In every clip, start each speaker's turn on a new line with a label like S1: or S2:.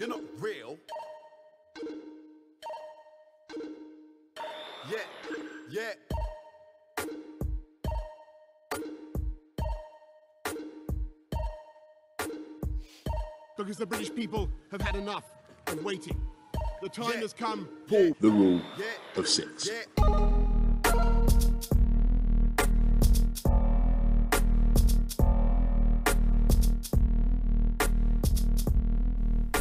S1: You're not real. Yeah.
S2: Because the British people have had enough of waiting. The time has come.
S3: Pull the rule of 6.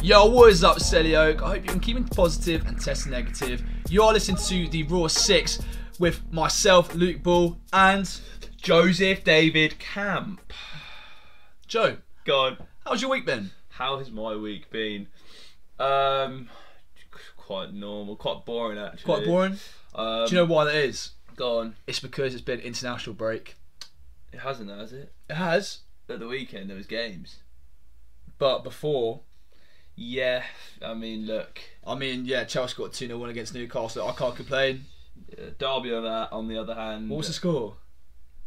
S4: Yo, what is up, Selly Oak? I hope you've been keeping positive and testing negative. You are listening to the Raw 6 with myself, Luke Bull, and
S5: Joseph David Camp.
S4: Joe.
S5: Go on.
S4: How's your week been?
S5: How has my week been? Quite normal, quite boring actually.
S4: Quite boring? Do you know why that is?
S5: Go on.
S4: It's because it's been international break.
S5: It hasn't, has it?
S4: It has.
S5: At the weekend there was games.
S4: But before...
S5: Yeah, I mean, look.
S4: Yeah, Chelsea got 2-0 win against Newcastle. I can't complain.
S5: Derby on the other hand.
S4: What was the score?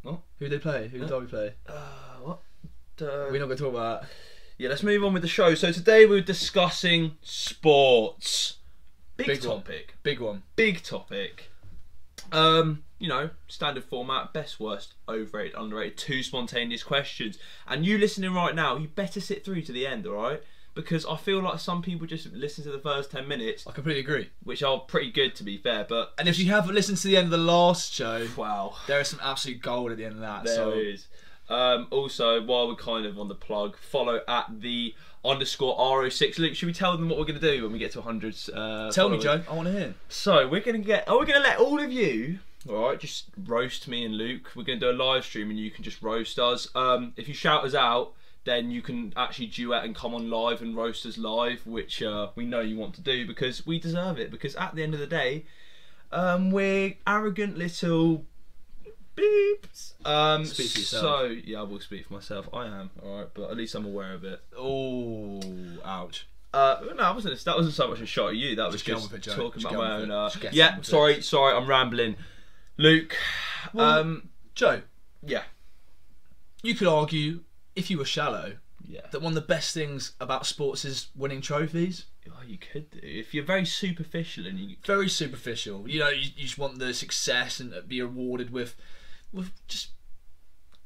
S5: What?
S4: Who did they play? Who did Derby play?
S5: What?
S4: We're not going to talk about that.
S5: Yeah, let's move on with the show. So today we're discussing sports. Big topic.
S4: Big one.
S5: Big topic. You know, standard format, best, worst, overrated, underrated, 2 spontaneous questions. And you listening right now, you better sit through to the end, alright? Because I feel like some people just listen to the first 10 minutes.
S4: I completely agree.
S5: Which are pretty good, to be fair. And
S4: if you haven't listened to the end of the last show,
S5: wow,
S4: there is some absolute gold at the end of that.
S5: There is. Also, while we're kind of on the plug, follow at the _RO6. Luke, should we tell them what we're going to do when we get to 100?
S4: Tell me, Joe. I want to hear.
S5: So we're going to let all of you, all right, just roast me and Luke. We're going to do a live stream and you can just roast us. If you shout us out, then you can actually duet and come on live and roast us live, which we know you want to do because we deserve it. Because at the end of the day, we're arrogant little beeps.
S4: Speak for yourself.
S5: So yeah, I will speak for myself. I am, alright, but at least I'm aware of it.
S4: Oh, ouch.
S5: No, that wasn't so much a shot at you. That was just
S4: it,
S5: talking
S4: just
S5: about my own.
S4: yeah,
S5: sorry, I'm rambling. Luke,
S4: Joe.
S5: Yeah.
S4: You could argue, if you were shallow,
S5: yeah,
S4: that one of the best things about sports is winning trophies.
S5: Oh, you could do if you're very superficial and you.
S4: Very superficial. You know, you just want the success and be rewarded with just.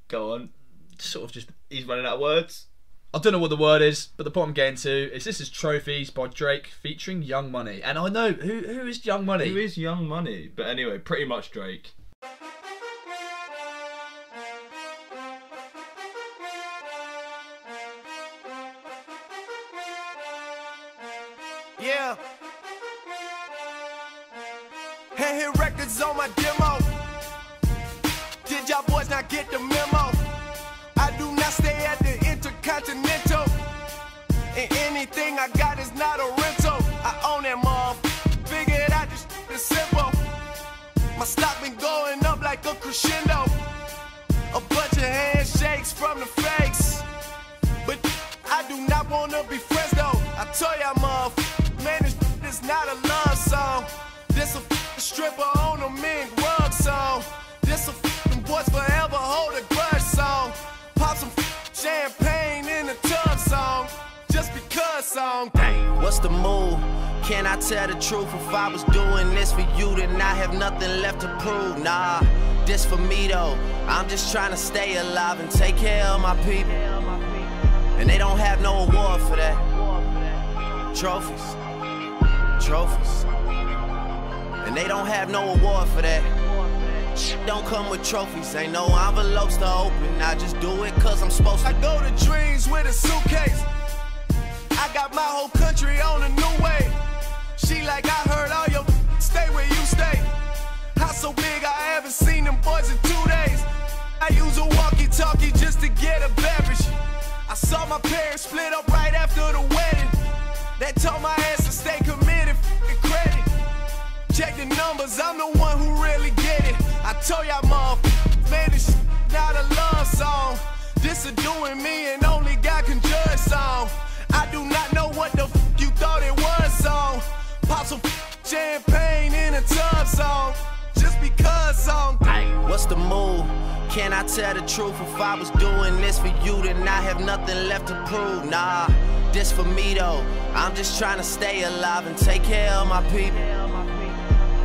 S5: Go on.
S4: Sort of just.
S5: He's running out of words.
S4: I don't know what the word is, but the point I'm getting to is this is Trophies by Drake featuring Young Money, and I know who is Young Money.
S5: Who is Young Money? But anyway, pretty much Drake.
S6: Yeah. Hit records on my demo. Did y'all boys not get the memo? I do not stay at the Intercontinental. And anything I got is not a rental. I own that mom. Figured out this is simple. My stock been going up like a crescendo. A bunch of handshakes from the fakes. But I do not wanna be friends though. I tell y'all mom. Man, this not a love song. This a stripper on a mink rug song. This a boys forever hold a grudge song. Pop some champagne in the tub song. Just because song. Dang.
S7: What's the move? Can I tell the truth? If I was doing this for you, then I have nothing left to prove. Nah, this for me though. I'm just trying to stay alive and take care of my people. And they don't have no award for that. Trophies. And they don't have no award for that. Don't come with trophies, ain't no envelopes to open. I just do it cause I'm supposed to.
S6: I go to dreams with a suitcase. I got my whole country on a new way. She like, I heard all your stay where you stay. House so big I haven't seen them boys in 2 days. I use a walkie-talkie just to get a beverage. I saw my parents split up right after the wedding. That told my ass to stay committed, credit. Check the numbers, I'm the one who really get it. I told y'all mom, man, this not a love song. This a doing me and only God can judge song. I do not know what the you thought it was song. Pop some champagne in a tub song. Just because song.
S7: What's the move? Can I tell the truth? If I was doing this for you, then I have nothing left to prove. Nah, This for me though, I'm just trying to stay alive and take care of my people.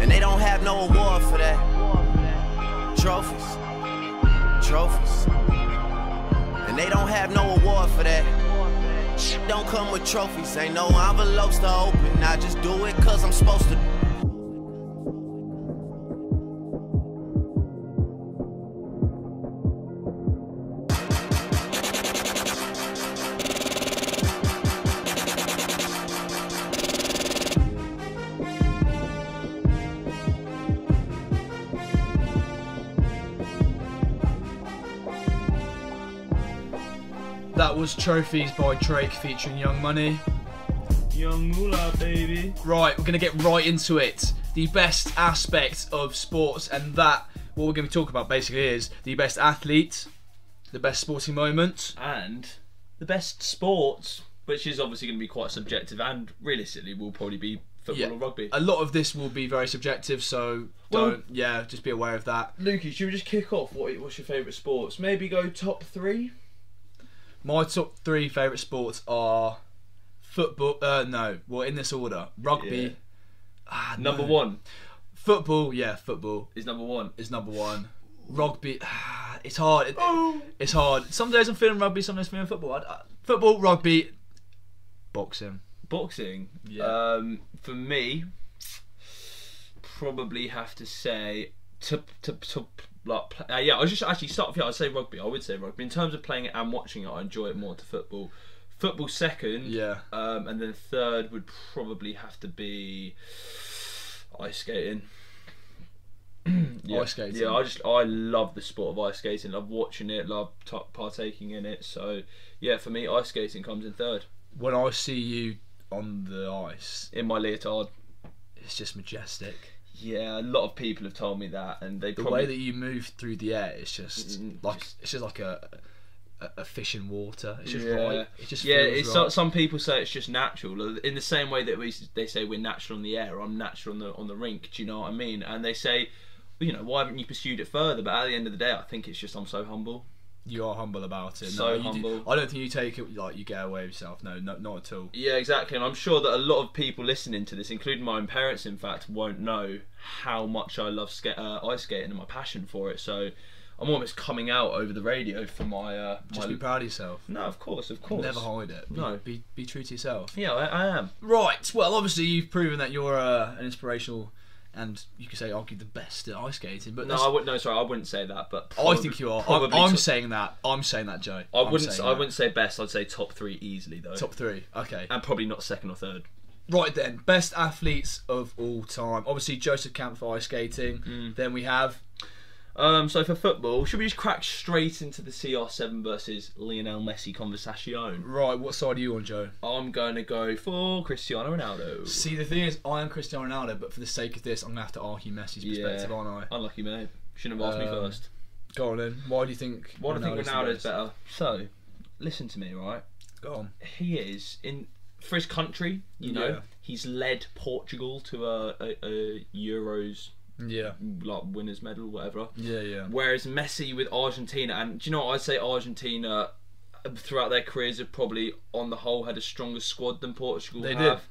S7: And they don't have no award for that. Trophies, trophies. And they don't have no award for that. Don't come with trophies, ain't no envelopes to open. I just do it cause I'm supposed to.
S4: That was Trophies by Drake featuring Young Money.
S5: Young Moolah, baby.
S4: Right, we're going to get right into it. The best aspect of sports, and that, what we're going to talk about basically is the best athlete, the best sporting moment.
S5: And the best sports, which is obviously going to be quite just be football or rugby.
S4: A lot of this will be very subjective, so just be aware of that.
S5: Lukey, should we just kick off? What's your favourite sports? Maybe go top 3?
S4: My top 3 favourite sports are football, in this order. Rugby.
S5: Yeah. Number 1.
S4: Football, football.
S5: Is number 1.
S4: Rugby, it's hard. It's hard. Some days I'm feeling rugby, some days I'm feeling football. Football, rugby, boxing.
S5: Boxing?
S4: Yeah.
S5: For me, probably have to say I'd say rugby. I would say rugby. In terms of playing it and watching it, I enjoy it more to football. Football second, and then third would probably have to be ice skating.
S4: Ice skating.
S5: Yeah, I love the sport of ice skating. Love watching it. Love partaking in it. So yeah, for me, ice skating comes in third.
S4: When I see you on the ice
S5: in my leotard,
S4: it's just majestic.
S5: Yeah, a lot of people have told me that, and the
S4: way that you move through the air, it's just like a fish in water. It's just right. It just feels right.
S5: Some people say it's just natural. In the same way that they say we're natural in the air, I'm natural on the rink. Do you know what I mean? And they say, why haven't you pursued it further? But at the end of the day, I think it's just I'm so humble.
S4: You are humble about it.
S5: So humble.
S4: I don't think you take it like you get away with yourself. No, not at all.
S5: Yeah, exactly. And I'm sure that a lot of people listening to this, including my own parents, in fact, won't know how much I love ice skating and my passion for it. So I'm almost coming out over the radio for my.
S4: Just be proud of yourself.
S5: No, of course.
S4: Never hide it.
S5: No,
S4: be true to yourself.
S5: Yeah, I am.
S4: Right. Well, obviously you've proven that you're an inspirational. And you could say argue the best at ice skating, but
S5: no, I wouldn't. No, sorry, I wouldn't say that. But
S4: I think you are. I'm saying that. I'm saying that, Joe.
S5: I wouldn't say best. I'd say top 3 easily, though.
S4: Top 3, okay.
S5: And probably not second or third.
S4: Right then, best athletes of all time. Obviously, Joseph Camp for ice skating. Then we have.
S5: So for football, should we just crack straight into the CR7 versus Lionel Messi conversation?
S4: Right, what side are you on, Joe?
S5: I'm going to go for Cristiano Ronaldo.
S4: See, the thing is, I am Cristiano Ronaldo, but for the sake of this, I'm going to have to argue Messi's perspective, aren't I?
S5: Unlucky, mate. Shouldn't have asked me first.
S4: Go on then. Why do you think
S5: Ronaldo's better? So, listen to me, right?
S4: Go on.
S5: He is, for his country, he's led Portugal to a Euros... like winners medal, whatever. Whereas Messi with Argentina, and do you know what, I'd say Argentina throughout their careers have probably on the whole had a stronger squad than Portugal have.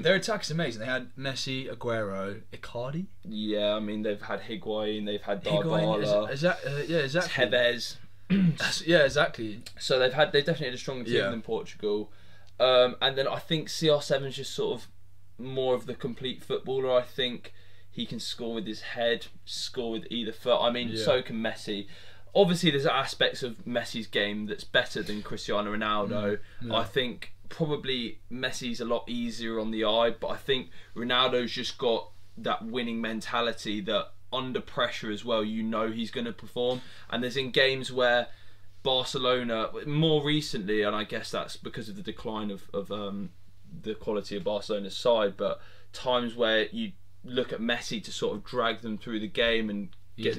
S4: Their attack's amazing. They had Messi, Aguero, Icardi.
S5: Yeah, I mean they've had Higuain, they've had Dybala,
S4: exactly.
S5: Tevez.
S4: Yeah, exactly.
S5: So they definitely had a stronger team than Portugal. And then I think CR7 is just sort of more of the complete footballer. I think he can score with his head, score with either foot. I mean, so can Messi. Obviously, there's aspects of Messi's game that's better than Cristiano Ronaldo. I think probably Messi's a lot easier on the eye, but I think Ronaldo's just got that winning mentality that under pressure as well, he's going to perform. And there's in games where Barcelona, more recently, and I guess that's because of the decline of the quality of Barcelona's side, but times where you look at Messi to sort of drag them through the game and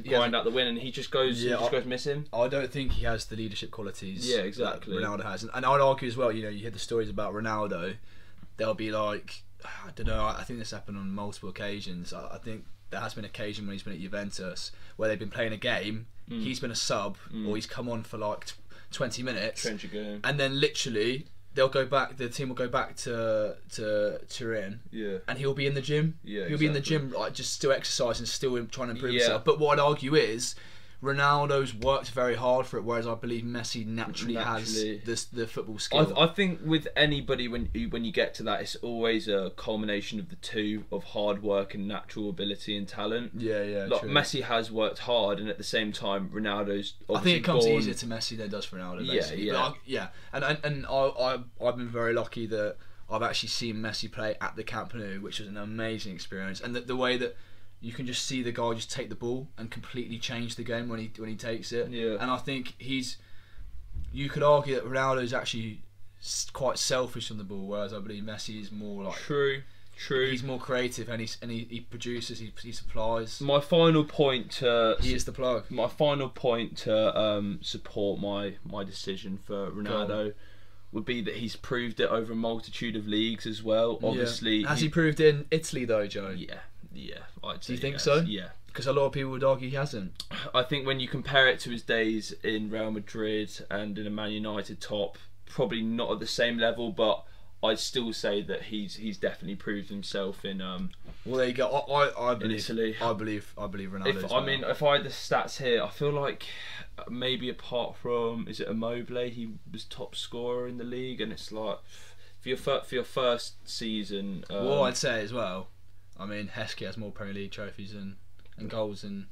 S5: grind out the win, and he just goes missing. I don't think he has the leadership qualities that Ronaldo has, and I'd argue as well, you hear the stories about Ronaldo, they'll be like, I don't know, I think this happened on multiple occasions. I think there has been an occasion when he's been at Juventus where they've been playing a game, he's been a sub, or he's come on for like 20 minutes, and then literally
S4: they'll go back. The team will go back to Turin.
S5: Yeah.
S4: And he'll be in the gym.
S5: Yeah,
S4: he'll be in the gym, like just still exercising, still trying to improve
S5: Yeah.
S4: himself. But what I'd argue is, Ronaldo's worked very hard for it, whereas I believe Messi naturally has the football skill.
S5: I think with anybody, when you get to that, it's always a culmination of the two, of hard work and natural ability and talent.
S4: Yeah,
S5: like
S4: true.
S5: Messi has worked hard, and at the same time, Ronaldo's obviously
S4: I think it comes
S5: born...
S4: easier to Messi than it does for Ronaldo.
S5: Yeah,
S4: Basically.
S5: yeah.
S4: And I've been very lucky that I've actually seen Messi play at the Camp Nou, which was an amazing experience, and the way that you can just see the guy just take the ball and completely change the game when he takes it.
S5: Yeah.
S4: And I think you could argue that Ronaldo's actually quite selfish on the ball, whereas I believe Messi is more like
S5: True.
S4: He's more creative and he produces, he supplies.
S5: My final point to
S4: He is the plug.
S5: My final point to support my decision for Ronaldo would be that he's proved it over a multitude of leagues as well. Obviously,
S4: has he proved in Italy though, Joe?
S5: Yeah, I'd say
S4: Do you think
S5: yes.
S4: so?
S5: Yeah.
S4: Because a lot of people would argue he hasn't.
S5: I think when you compare it to his days in Real Madrid and in a Man United top, probably not at the same level, but I'd still say that he's definitely proved himself in
S4: Well, there you go. I believe,
S5: Italy.
S4: I believe Ronaldo.
S5: If I had the stats here, I feel like maybe apart from, is it Immobile, he was top scorer in the league, and it's like for your first season.
S4: Well, I'd say as well, I mean, Heskey has more Premier League trophies and goals than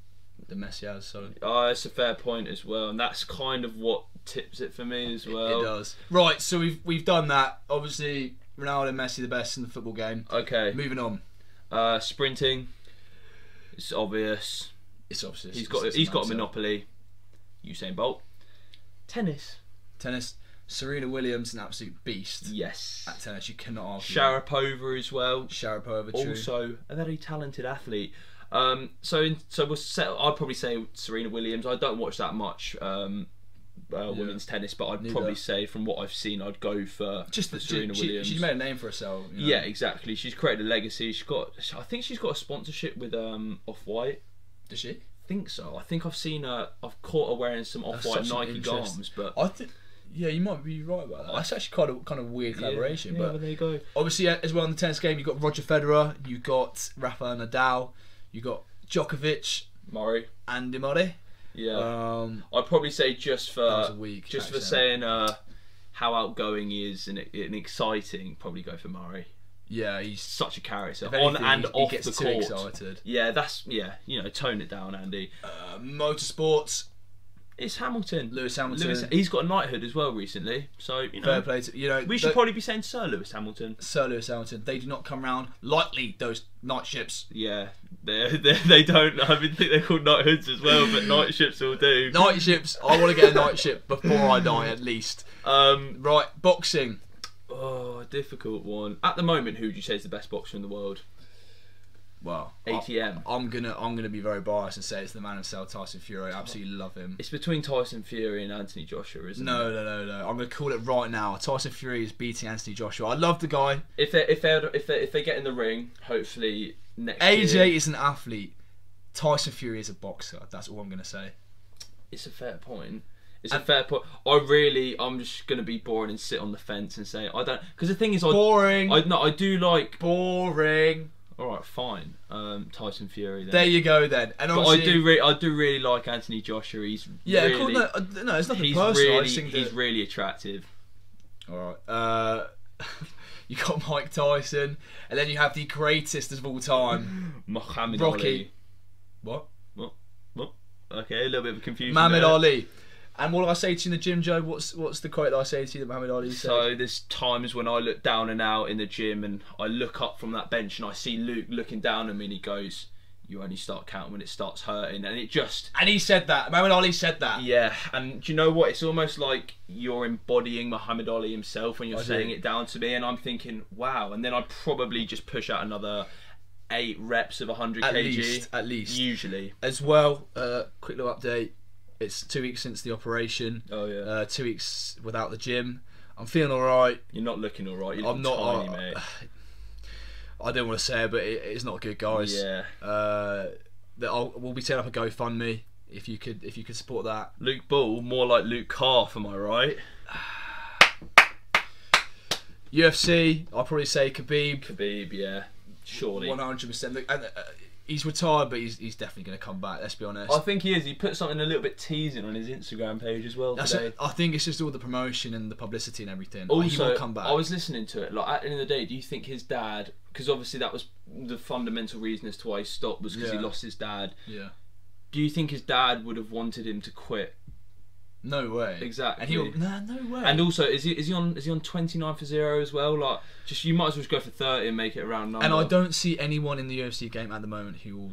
S4: Messi has. So
S5: it's a fair point as well, and that's kind of what tips it for me as well.
S4: It does. Right, so we've done that. Obviously, Ronaldo and Messi the best in the football game.
S5: Okay.
S4: Moving on.
S5: Sprinting. It's obvious.
S4: It's obvious.
S5: He's got a monopoly. Usain Bolt. Tennis.
S4: Serena Williams, an absolute beast.
S5: Yes.
S4: At tennis, you cannot argue.
S5: Sharapova as well.
S4: Sharapova, true.
S5: Also a very talented athlete. So I'd probably say Serena Williams. I don't watch that much women's tennis, but I'd probably say from what I've seen, I'd go for Serena Williams.
S4: She's made a name for herself. You know?
S5: Yeah, exactly. She's created a legacy. I think she's got a sponsorship with Off-White.
S4: Does she?
S5: I think so. I think I've seen her. I've caught her wearing some Off-White Nike garms, but
S4: I think. Yeah, you might be right about that. That's actually kind of weird collaboration.
S5: Yeah,
S4: but
S5: there you go.
S4: Obviously, as well in the tennis game, you've got Roger Federer, you've got Rafael Nadal, you've got Djokovic,
S5: Murray,
S4: Andy Murray.
S5: Yeah. I'd probably say just for saying how outgoing he is and exciting, probably go for Murray.
S4: Yeah, he's
S5: such a character
S4: on
S5: and off
S4: gets
S5: the
S4: too
S5: court.
S4: Excited.
S5: Yeah, tone it down, Andy.
S4: Motorsports.
S5: It's Hamilton.
S4: Lewis Hamilton.
S5: He's got a knighthood as well recently, so
S4: fair play to
S5: we should probably be saying Sir Lewis Hamilton.
S4: Sir Lewis Hamilton. They do not come round lightly. Those night ships.
S5: Yeah, they don't. I think they're called knighthoods as well, but night ships will do.
S4: Night ships. I want to get a night ship before I die, at least. Right, boxing.
S5: Oh, a difficult one. At the moment, who would you say is the best boxer in the world?
S4: Well,
S5: ATM.
S4: I'm gonna be very biased and say it's the man himself, Tyson Fury. I absolutely love him.
S5: It's between Tyson Fury and Anthony Joshua, isn't it?
S4: No. I'm gonna call it right now. Tyson Fury is beating Anthony Joshua. I love the guy.
S5: If they get in the ring, hopefully next year.
S4: AJ is an athlete. Tyson Fury is a boxer. That's all I'm gonna say.
S5: It's a fair point. It's a fair point. I'm just gonna be boring and sit on the fence and say I don't. Because the thing is,
S4: boring.
S5: I do like
S4: boring.
S5: All right, fine. Tyson Fury. Then.
S4: There you go then. And
S5: but I do really like Anthony Joshua. He's really,
S4: cool. No, it's nothing
S5: he's
S4: personal.
S5: He's really attractive.
S4: All right. You got Mike Tyson, and then you have the greatest of all time,
S5: Muhammad
S4: Rocky.
S5: Ali. What? Okay, a little bit of confusion.
S4: Muhammad
S5: there.
S4: Ali. And what do I say to you in the gym, Joe? What's the quote that I say to you that Muhammad Ali said?
S5: So there's times when I look down and out in the gym and I look up from that bench and I see Luke looking down at me and he goes, "You only start counting when it starts hurting." And it just...
S4: And he said that. Muhammad Ali said that.
S5: Yeah. And do you know what? It's almost like you're embodying Muhammad Ali himself when you're saying it down to me. And I'm thinking, wow. And then I'd probably just push out another 8 reps of 100 kg.
S4: At least.
S5: Usually.
S4: As well, quick little update. It's 2 weeks since the operation.
S5: Oh yeah.
S4: 2 weeks without the gym. I'm feeling all right.
S5: You're not looking all right. You're looking tiny, mate.
S4: I don't want to say it, but it's not good, guys.
S5: Yeah.
S4: We'll be setting up a GoFundMe if you could support that.
S5: Luke Bull, more like Luke Calf, am I right?
S4: UFC, I'll probably say Khabib.
S5: Khabib, yeah, surely.
S4: 100%. He's retired, but he's definitely going to come back. Let's be honest.
S5: I think he is. He put something a little bit teasing on his Instagram page as well today.
S4: I think it's just all the promotion and the publicity and everything.
S5: Also,
S4: he will come back.
S5: I was listening to it. Like at the end of the day, do you think his dad? Because obviously that was the fundamental reason as to why he stopped, was because he lost his dad.
S4: Yeah.
S5: Do you think his dad would have wanted him to quit?
S4: No way.
S5: Exactly.
S4: And no way.
S5: And also, is he on 29 for 0 as well? Like, just you might as well just go for 30 and make it a round number.
S4: And I don't see anyone in the UFC game at the moment who will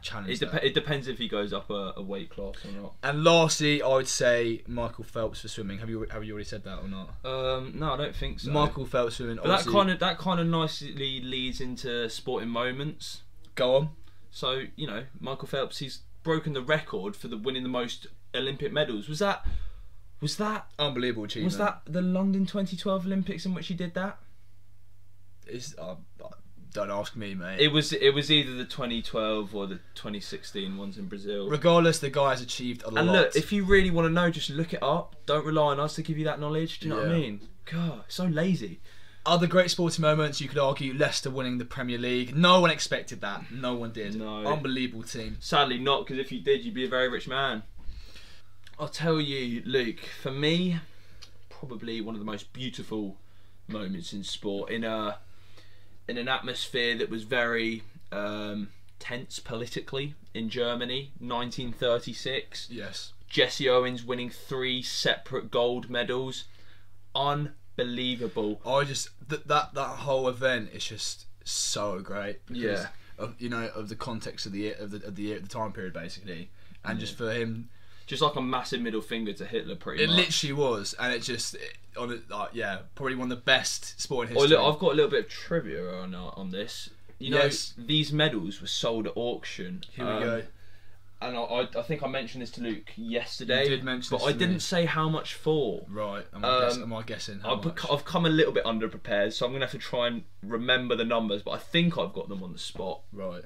S4: challenge that.
S5: It depends if he goes up a weight class or not.
S4: And lastly, I would say Michael Phelps for swimming. Have you already said that or not?
S5: No, I don't think so.
S4: Michael Phelps swimming.
S5: But that kind of nicely leads into sporting moments.
S4: Go on.
S5: So Michael Phelps, he's broken the record for winning the most Olympic medals. Was that
S4: unbelievable achievement?
S5: Was that the London 2012 Olympics in which he did that?
S4: Don't ask me, mate.
S5: It was either the 2012 or the 2016 ones in Brazil.
S4: Regardless, the guy has achieved a lot.
S5: And look, if you really want to know, just look it up. Don't rely on us to give you that knowledge. Do you know what I mean? God, so lazy.
S4: Other great sporting moments, you could argue Leicester winning the Premier League. No one expected that. No one did.
S5: No.
S4: Unbelievable team.
S5: Sadly not, because if you did, you'd be a very rich man. I'll tell you, Luke, for me, probably one of the most beautiful moments in sport, in an atmosphere that was very tense politically, in Germany, 1936.
S4: Yes.
S5: Jesse Owens winning 3 separate gold medals. Unbelievable.
S4: I just that whole event is just so great.
S5: Yeah.
S4: Of the context of the time period, basically, and just for him.
S5: Just like a massive middle finger to Hitler, pretty much.
S4: It literally was, and it just, probably one of the best sporting history.
S5: Oh, look, I've got a little bit of trivia on this. These medals were sold at auction.
S4: Here we go.
S5: And I think I mentioned this to Luke yesterday.
S4: You did mention this
S5: but I
S4: to
S5: didn't
S4: me.
S5: say how much for.
S4: Right. Am I guessing? How much?
S5: I've come a little bit underprepared, so I'm going to have to try and remember the numbers, but I think I've got them on the spot.
S4: Right.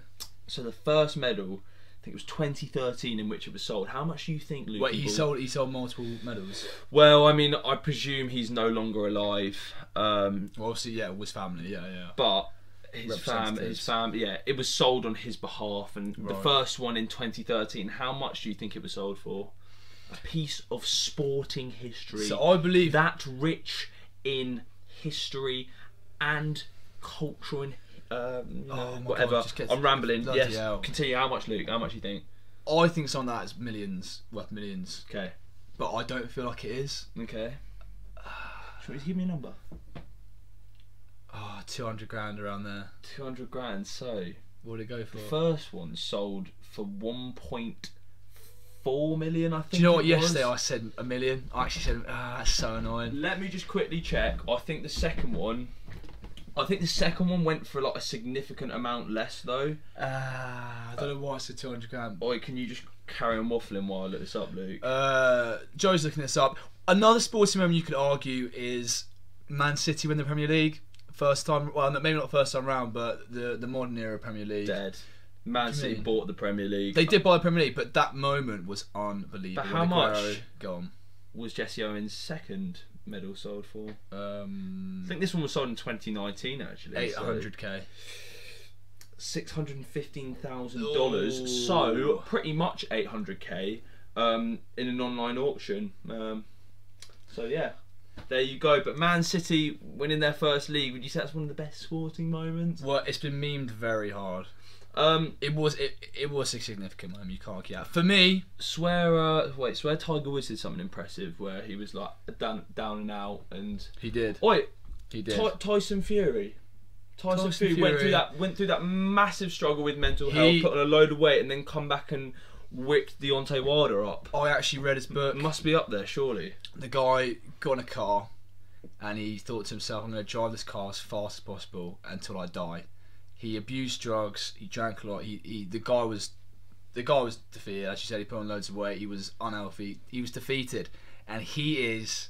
S5: So the first medal, I think it was 2013 in which it was sold. How much do you think, Luke?
S4: Wait, he sold multiple medals?
S5: Well, I mean, I presume he's no longer alive.
S4: Well, obviously, yeah, with family, yeah.
S5: But his family, yeah, it was sold on his behalf. And the first one in 2013, how much do you think it was sold for? A piece of sporting history.
S4: So I believe
S5: that rich in history and culture and whatever.
S4: God,
S5: I'm rambling. Yes.
S4: Hell.
S5: Continue. How much, Luke? How much do you think?
S4: I think some of that is worth millions.
S5: Okay.
S4: But I don't feel like it is.
S5: Okay. Should we give me a number?
S4: 200 grand around there.
S5: 200 grand. So
S4: what did it go for?
S5: The first one sold for 1.4 million, I think.
S4: Do you know what? Yesterday I said $1 million. I actually said, that's so annoying.
S5: Let me just quickly check. I think the second one went for like a significant amount less though.
S4: I don't know why I said 200 grand.
S5: Or can you just carry on waffling while I look this up, Luke?
S4: Joe's looking this up. Another sporting moment you could argue is Man City win the Premier League. First time, well, maybe not first time round, but the modern era Premier League.
S5: Dead. Man City bought the Premier League.
S4: They did buy the Premier League, but that moment was unbelievable.
S5: But how much
S4: was
S5: Jesse Owens' second medal sold for? I think this one was sold in 2019, actually.
S4: $800k.
S5: $615,000. So pretty much $800k in an online auction. So yeah. There you go. But Man City winning their first league, would you say that's one of the best sporting moments?
S4: Well, it's been memed very hard. It was a significant moment. You can't argue that. For me,
S5: swear Tiger Woods did something impressive where he was like down and out, and
S4: he did.
S5: He did. Tyson Fury. Tyson Fury went through that massive struggle with mental health, put on a load of weight, and then come back and whipped Deontay Wilder up.
S4: I actually read his book.
S5: Must be up there, surely.
S4: The guy got in a car and he thought to himself, I'm going to drive this car as fast as possible until I die. He abused drugs, he drank a lot, the guy was defeated. As you said, he put on loads of weight, he was unhealthy, he was defeated, and he is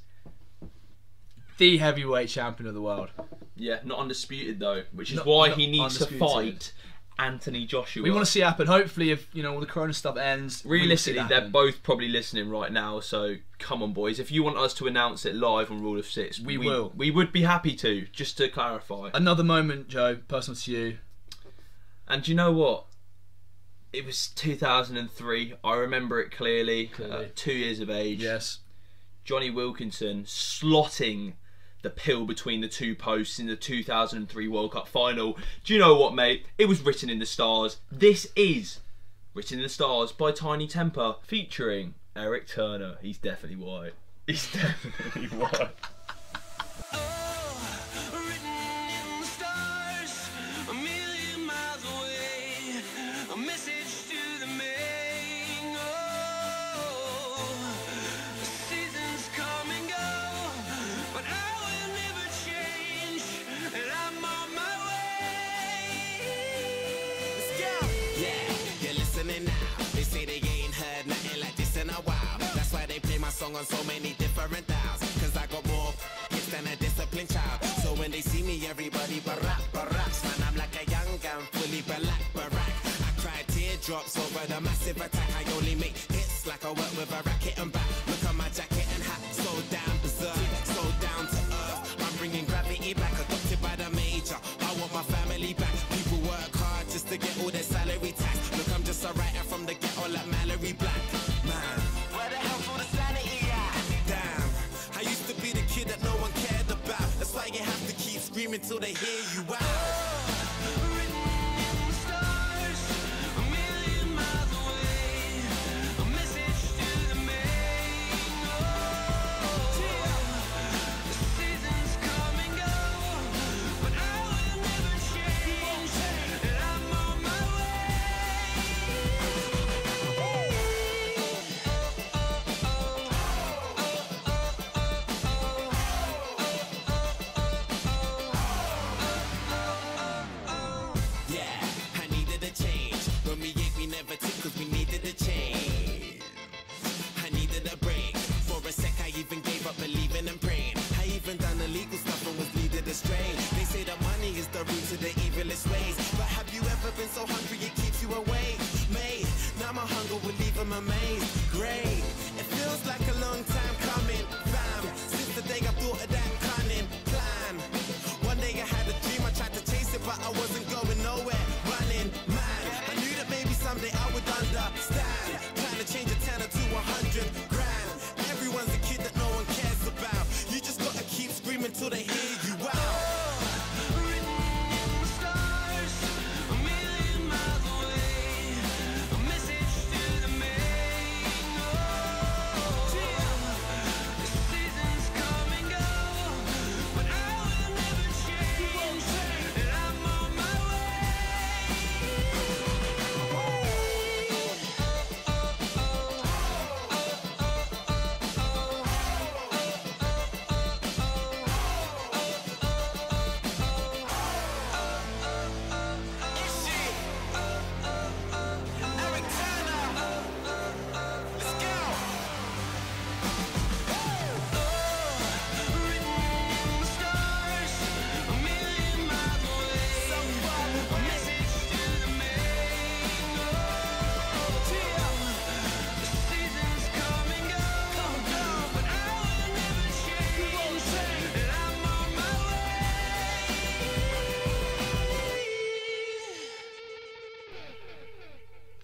S4: the heavyweight champion of the world.
S5: Yeah, not undisputed though, which is why he needs to fight Anthony Joshua.
S4: We want to see it happen. Hopefully, if all the Corona stuff ends,
S5: realistically, they're both probably listening right now. So come on, boys. If you want us to announce it live on Rule of Six, we will. We would be happy to. Just to clarify.
S4: Another moment, Joe. Personal to you.
S5: And do you know what? It was 2003. I remember it clearly. 2 years of age.
S4: Yes.
S5: Johnny Wilkinson slotting the pill between the two posts in the 2003 World Cup final. Do you know what, mate? It was written in the stars. This is Written in the Stars by Tiny Temper, featuring Eric Turner. He's definitely white. He's definitely white.
S7: On so many different dials, cause I got more hits than a disciplined child. So when they see me, everybody baracks. Man, I'm like a young gun, fully black barack. I cry teardrops over the massive attack. I only make hits like I work with a racket and back. Look at my jacket and hat, so down berserk, so down to earth. I'm bringing gravity back, adopted by the major. I want my family back. People work hard just to get all their salary tax. Look, I'm just a writer from the ghetto like Mallory Black. Man, where the hell's all the sanity? That no one cared about. That's why you have to keep screaming till they hear you out. Cause we needed a change. I needed a break. For a sec I even gave up believing and praying. I even done illegal stuff and was leaded astray. They say that money is the root to the evilest ways. But have you ever been so hungry it keeps you awake? Mate, now my hunger will leave them amazed. Great, it feels like a long time coming. Fam, since the day I thought of that cunning plan. One day I had a dream, I tried to chase it but I wasn't going nowhere. Running, man, I knew that maybe someday I would understand. Trying to change a 10 to 100 grand. Everyone's a kid that no one cares about. You just gotta keep screaming till they hear you out.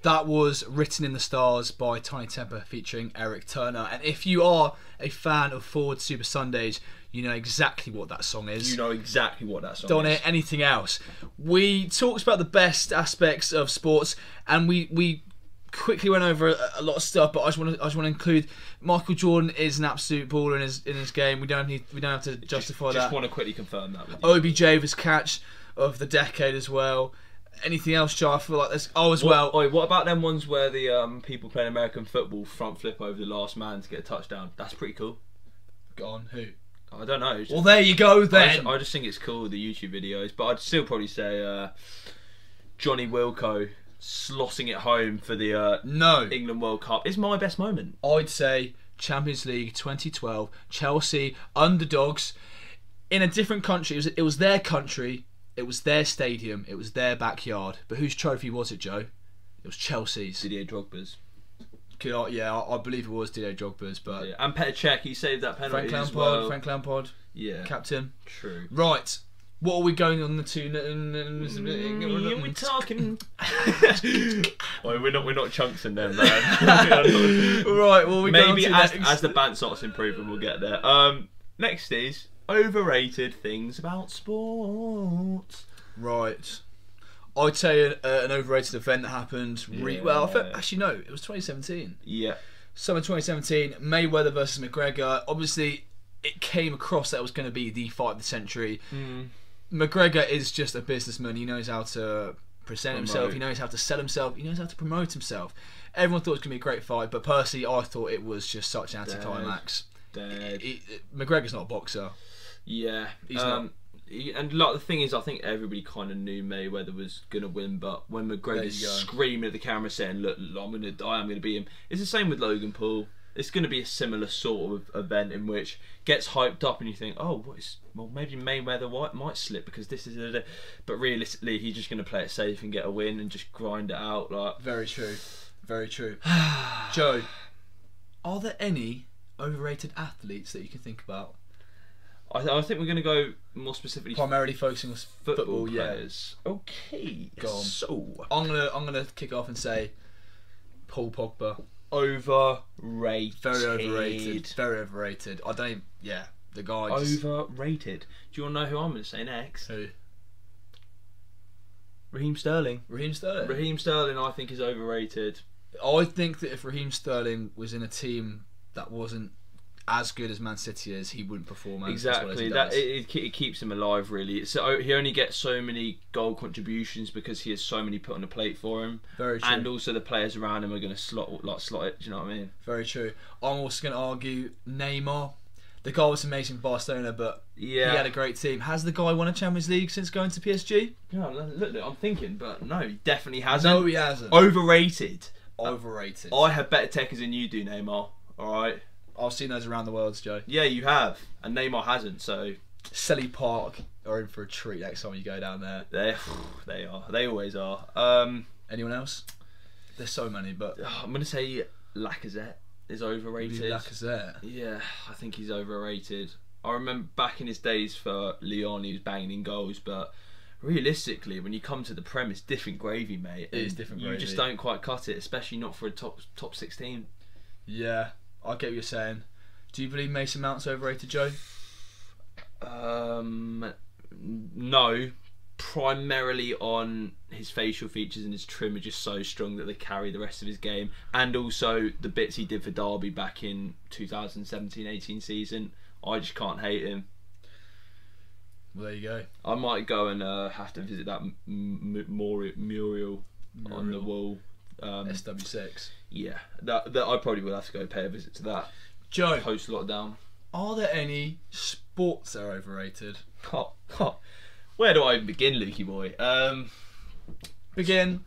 S4: That was Written in the Stars by Tiny Temper featuring Eric Turner. And if you are a fan of Forward Super Sundays, you know exactly what that song is.
S5: You know exactly what that song
S4: Don't
S5: is.
S4: hear anything else. We talked about the best aspects of sports, and we quickly went over a lot of stuff. But I just want to include Michael Jordan is an absolute baller in his game. We don't have to justify that.
S5: Just want to quickly confirm that with you.
S4: OBJ was catch of the decade as well. Anything else, Joe? I feel like there's
S5: what about them ones where the people playing American football front flip over the last man to get a touchdown? That's pretty cool.
S4: Go on, who?
S5: I don't know.
S4: Well, there you go then.
S5: I just think it's cool, the YouTube videos, but I'd still probably say Johnny Wilco slotting it home for the England World Cup is my best moment.
S4: I'd say Champions League 2012, Chelsea underdogs in a different country. It was their country. It was their stadium. It was their backyard. But whose trophy was it, Joe? It was Chelsea's.
S5: Didier Drogba's.
S4: Yeah, I believe it was Didier Drogba's, but
S5: Yeah. And Petr Cech, he saved that penalty as well.
S4: Frank Lampard,
S5: Yeah.
S4: captain.
S5: True.
S4: Right, what are we going on the two?
S5: We're talking. we're not chunks in there, man.
S4: Right, well we
S5: Maybe
S4: going
S5: as
S4: to next.
S5: the band starts improving, we'll get there. Next is overrated things about sports.
S4: Right, I'd say an overrated event that happened. Actually no, it was 2017.
S5: Yeah.
S4: Summer 2017, Mayweather versus McGregor. Obviously, it came across that it was going to be the fight of the century. McGregor is just a businessman. He knows how to present himself. He knows how to sell himself. He knows how to promote himself. Everyone thought it was going to be a great fight, but personally, I thought it was just such an anticlimax. McGregor's not a boxer.
S5: Yeah.
S4: He's not.
S5: And like the thing is, I think everybody kind of knew Mayweather was gonna win, but when McGregor's screaming at the camera saying, "Look, I'm gonna die, I'm gonna beat him," it's the same with Logan Paul. It's gonna be a similar sort of event in which gets hyped up, and you think, "Oh, well, maybe Mayweather might slip because this is," but realistically, he's just gonna play it safe and get a win and just grind it out. Like
S4: Very true, very true. Joe, are there any overrated athletes that you can think about?
S5: I think we're going to go more specifically
S4: Primarily focusing on football,
S5: players. Yeah. Okay.
S4: Go on.
S5: So
S4: I'm gonna kick off and say Paul Pogba.
S5: Overrated.
S4: Very overrated. Very overrated. I don't even, yeah, the guy just...
S5: Overrated. Do you want to know who I'm going to say next?
S4: Who?
S5: Raheem Sterling.
S4: Raheem Sterling?
S5: Raheem Sterling I think is overrated.
S4: I think that if Raheem Sterling was in a team that wasn't as good as Man City is, he wouldn't perform as well as he does.
S5: It keeps him alive, really. So he only gets so many goal contributions because he has so many put on the plate for him.
S4: Very true.
S5: And also the players around him are going to slot it. Do you know what I mean?
S4: Very true. I'm also going to argue Neymar. The guy was amazing in Barcelona, but he had a great team. Has the guy won a Champions League since going to PSG?
S5: Yeah, look, I'm thinking, but no, he definitely hasn't.
S4: No, he hasn't.
S5: Overrated.
S4: Overrated.
S5: I have better techers than you do, Neymar. All right.
S4: I've seen those around the world, Joe.
S5: Yeah, you have, and Neymar hasn't. So
S4: Selly Park are in for a treat next time you go down there.
S5: They are. They always are.
S4: Anyone else? There's so many, but
S5: I'm gonna say Lacazette is overrated.
S4: Lacazette.
S5: Yeah, I think he's overrated. I remember back in his days for Lyon, he was banging in goals, but realistically, when you come to the Prem, it's different gravy, mate.
S4: It is different gravy.
S5: You just don't quite cut it, especially not for a top 16.
S4: Yeah, I get what you're saying. Do you believe Mason Mount's overrated, Joe?
S5: No. Primarily on his facial features and his trim are just so strong that they carry the rest of his game, and also the bits he did for Derby back in 2017-18 season. I just can't hate him.
S4: Well, there you go.
S5: I might go and have to visit that mural on the wall.
S4: SW6.
S5: Yeah, that I probably will have to go pay a visit to that.
S4: Joe,
S5: Post lockdown.
S4: are there any sports that are overrated?
S5: Where do I even begin, Lukey boy?
S4: Begin.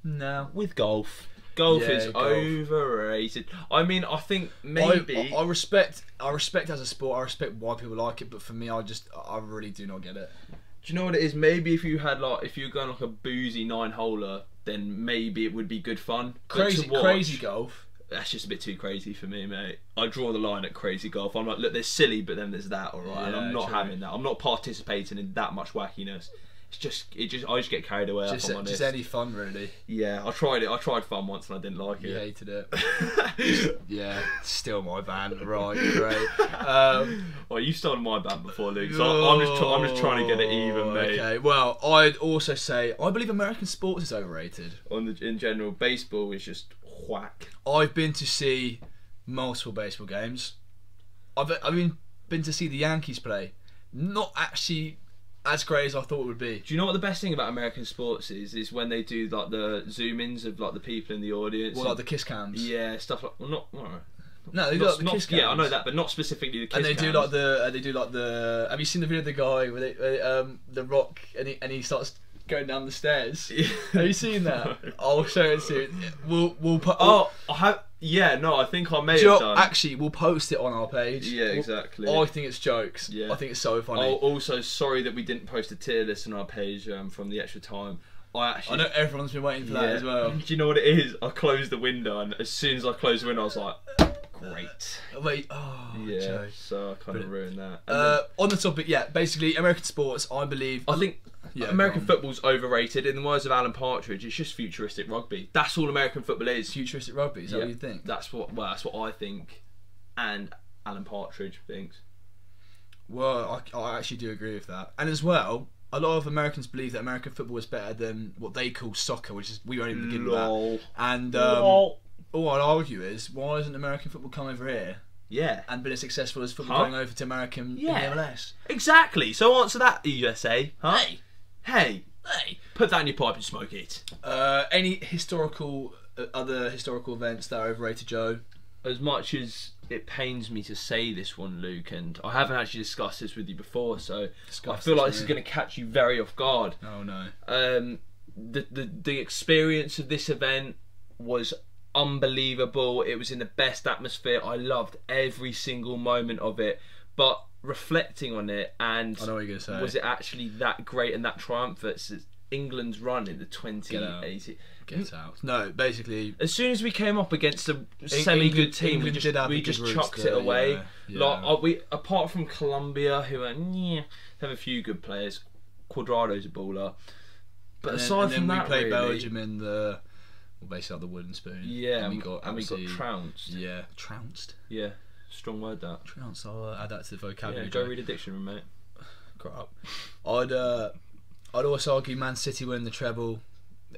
S4: No.
S5: With golf. Golf is
S4: golf.
S5: overrated. I mean, I think maybe
S4: I respect as a sport. I respect why people like it, but for me, I really do not get it.
S5: Do you know what it is? Maybe if you had if you were going like a boozy 9-holer, then maybe it would be good fun.
S4: Crazy golf.
S5: That's just a bit too crazy for me, mate. I draw the line at crazy golf. I'm like, look, there's silly, but then there's that, alright. And I'm not having that. I'm not participating in that much wackiness. I just get carried away.
S4: Just any fun, really.
S5: Yeah, I tried it. I tried fun once and I didn't like it.
S4: You hated it. Yeah, still my band. Right, great.
S5: Well, you've stolen my band before, Luke. So I'm just trying to get it even, mate.
S4: Okay. Well, I'd also say I believe American sports is overrated.
S5: In general, baseball is just whack.
S4: I've been to see multiple baseball games. I've been to see the Yankees play. Not actually as great as I thought it would be.
S5: Do you know what the best thing about American sports is when they do like the zoom-ins of like the people in the audience?
S4: Well, like the kiss cams.
S5: Yeah, stuff like no,
S4: they do like the kiss cams.
S5: Yeah, I know that, but not specifically the kiss cams.
S4: And they do like the. Have you seen the video of the guy where the Rock and he starts going down the stairs? Yeah. Have you seen that? I'll show it to you. We'll put.
S5: Oh, I have. Yeah, no, I think I may
S4: Do you
S5: have
S4: know,
S5: done.
S4: actually, we'll post it on our page.
S5: Yeah, exactly.
S4: I think it's jokes.
S5: Yeah.
S4: I think it's so funny.
S5: Oh, also, sorry that we didn't post a tier list on our page from the extra time. I
S4: know everyone's been waiting for that as well.
S5: Do you know what it is? I closed the window, and as soon as I closed the window, I was like, great.
S4: Wait, oh,
S5: Yeah,
S4: joke.
S5: so I kind of ruined that. And
S4: On the topic, yeah, basically American sports, I believe.
S5: I think
S4: Yeah,
S5: American
S4: go on.
S5: football's overrated. In the words of Alan Partridge, it's just futuristic rugby. That's all American football is.
S4: Futuristic rugby, is that
S5: Yeah,
S4: what you think?
S5: That's what I think, and Alan Partridge thinks.
S4: Well, I actually do agree with that. And as well, a lot of Americans believe that American football is better than what they call soccer, which is, we won't even begin with
S5: Lol.
S4: that. And
S5: Lol.
S4: all I'd argue is, why isn't American football come over here
S5: Yeah.
S4: and been as successful as football
S5: Huh?
S4: going over to American
S5: Yeah.
S4: MLS?
S5: Exactly. So answer that, USA. Huh?
S4: Hey.
S5: Hey.
S4: Hey.
S5: Put that in your pipe and smoke it.
S4: Any historical, other historical events that are overrated, Joe?
S5: As much as it pains me to say this one, Luke, and I haven't actually discussed this with you before, so I feel like this is going to catch you very off guard.
S4: Oh no.
S5: The experience of this event was unbelievable. It was in the best atmosphere. I loved every single moment of it. But reflecting on it, and
S4: I know what you're going to say.
S5: was it actually that great and that triumphant? It's England's run in the 2080.
S4: Get out. No, basically,
S5: As soon as we came up against a semi-good team,
S4: England
S5: we
S4: did have
S5: we
S4: the
S5: just
S4: good roots
S5: chucked
S4: there,
S5: it away.
S4: yeah.
S5: Like we, apart from Colombia, who are have a few good players. Quadrado's a baller, but
S4: and
S5: aside
S4: then
S5: from that,
S4: we played
S5: really,
S4: Belgium in the, well, basically like the wooden spoon.
S5: yeah,
S4: and we got
S5: trounced.
S4: Yeah, trounced.
S5: Yeah, strong word that.
S4: Trounced. I'll add that to the
S5: Yeah,
S4: vocabulary.
S5: go read a dictionary, mate.
S4: Grow up. I'd also argue Man City win the treble.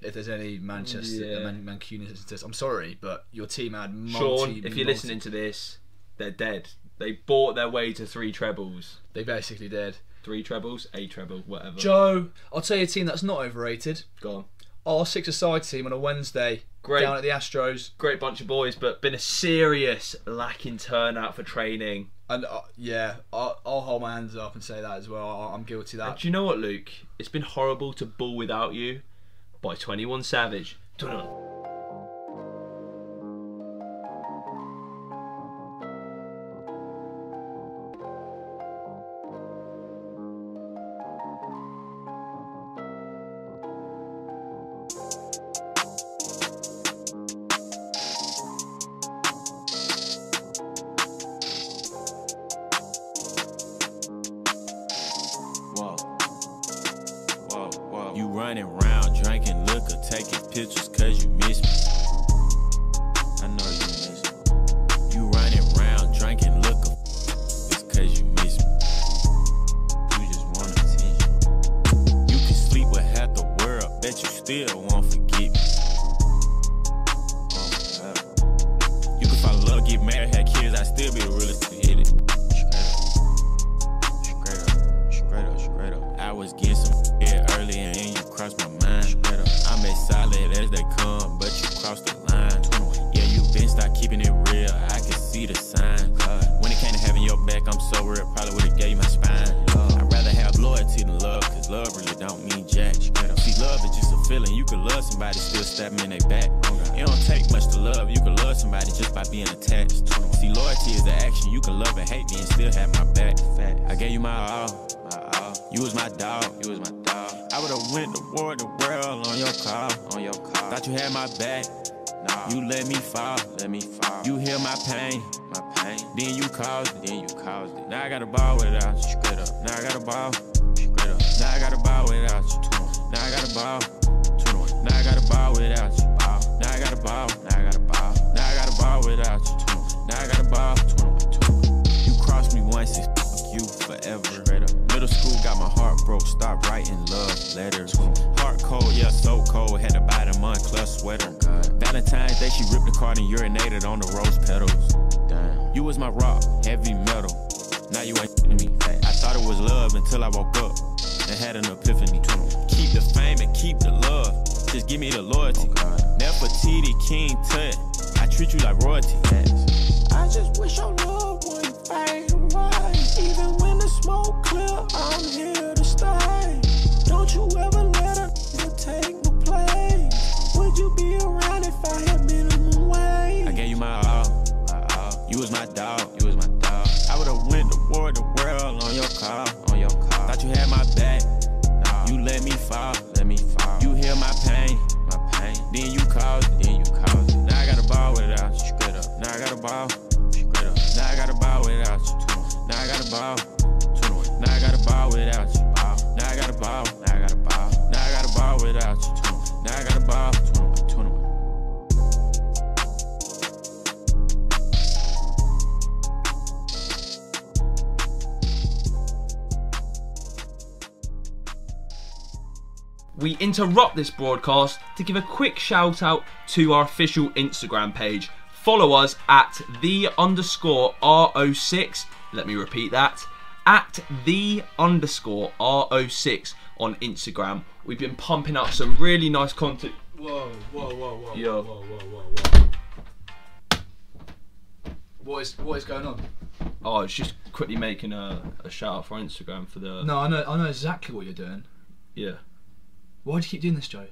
S4: If there's any Manchester,
S5: Yeah.
S4: Mancunians, I'm sorry, but your team had
S5: Sean, if you're listening to this, they're dead. They bought their way to 3 trebles.
S4: They basically did.
S5: 3 trebles, a treble, whatever.
S4: Joe, I'll tell you a team that's not overrated.
S5: Go on.
S4: Our 6-a-side team on a Wednesday.
S5: Great.
S4: Down at the Astros.
S5: Great bunch of boys, but been a serious lacking turnout for training.
S4: And yeah, I'll hold my hands up and say that as well. I'm guilty of
S5: And
S4: that.
S5: do you know what, Luke? It's been horrible to ball without you by 21 Savage. Dun-dun.
S8: You running round drinking liquor, taking pictures cause you miss me. I know you miss me. You running round drinking liquor, it's cause you miss me. You just want attention. You can sleep with half the world, bet you still won't forget me. You can fall in love, get married, have kids, I still be the realest to hit it. Straight up. I was getting some early and then you crossed my mind. I'm as solid as they come, but you crossed the line. Yeah, you been start keeping it real, I can see the sign. When it came to having your back, I'm so real, probably would've gave you my spine. I'd rather have loyalty than love, cause love really don't mean jack. See, love is just a feeling, you can love somebody, still stab them in their back. It don't take much to love, you can love somebody just by being attached. See, loyalty is the action, you can love and hate me and still have my back. I gave you my all. You was my dog. I would've went to war the world on your car. Thought you had my back. You let me fall. You heal my pain. Then you caused it. Now I got a ball without you. Now I got a ball. Now I got a ball without you. Now I got a ball. Now I got a ball without you. Now I got a ball. Now I got a ball. Now I got a ball without you. Now I got a ball. You crossed me once, it's fuck you forever. Middle school got my heart broke, stopped writing love letters. Heart cold, yeah, so cold, had to buy the Montclair sweater. Valentine's Day, she ripped the card and urinated on the rose petals. Damn. You was my rock, heavy metal. Now you ain't me. I thought it was love until I woke up and had an epiphany. Keep the fame and keep the love, just give me the loyalty. Nefertiti, King Tut, I treat you like royalty. I just wish your love wouldn't fade away. Even when the smoke clear, I'm here to stay. Don't you ever let a nigga take my place. Would you be around if I had minimum wage? I gave you my You was my dog, you was my dog. I would've went to war the world on your car, on your car. Thought you had my back, nah. You let me fall, let me fall. You heal my pain, then you caused it, then you caused it. Now I got a ball without you, straight up. Now I got a ball, straight up. Now I got a ball without you, now I got a ball, 21. Now I got a ball without you, now I got a ball, now I got a ball, now I got a ball without you, now I got a ball, 21.
S5: We interrupt this broadcast to give a quick shout out to our official Instagram page. Follow us at @the_RO6. Let me repeat that. At @the_RO6 on Instagram. We've been pumping up some really nice content.
S4: Whoa.
S5: Yo.
S4: Whoa. What is going on?
S5: Oh, it's just quickly making a shout out for Instagram for the...
S4: No, I know exactly what you're doing.
S5: Yeah.
S4: Why do you keep doing this, Joe?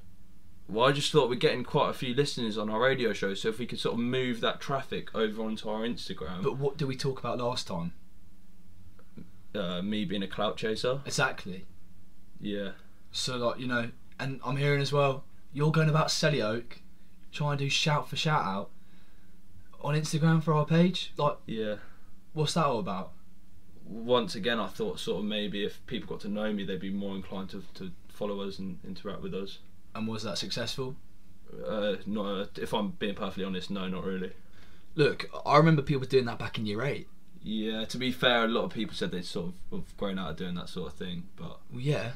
S5: Well, I just thought we're getting quite a few listeners on our radio show, so if we could sort of move that traffic over onto our Instagram.
S4: But what did we talk about last time?
S5: Me being a clout chaser.
S4: Exactly.
S5: Yeah.
S4: So, like, you know, and I'm hearing as well, you're going about Selly Oak, trying to do shout for shout out on Instagram for our page. Like,
S5: yeah.
S4: What's that all about?
S5: Once again, I thought sort of maybe if people got to know me, they'd be more inclined to follow us and interact with us.
S4: And was that successful?
S5: Not, if I'm being perfectly honest, no, not really.
S4: Look, I remember people doing that back in year 8.
S5: Yeah, to be fair, a lot of people said they sort of have grown out of doing that sort of thing, but...
S4: Well, yeah.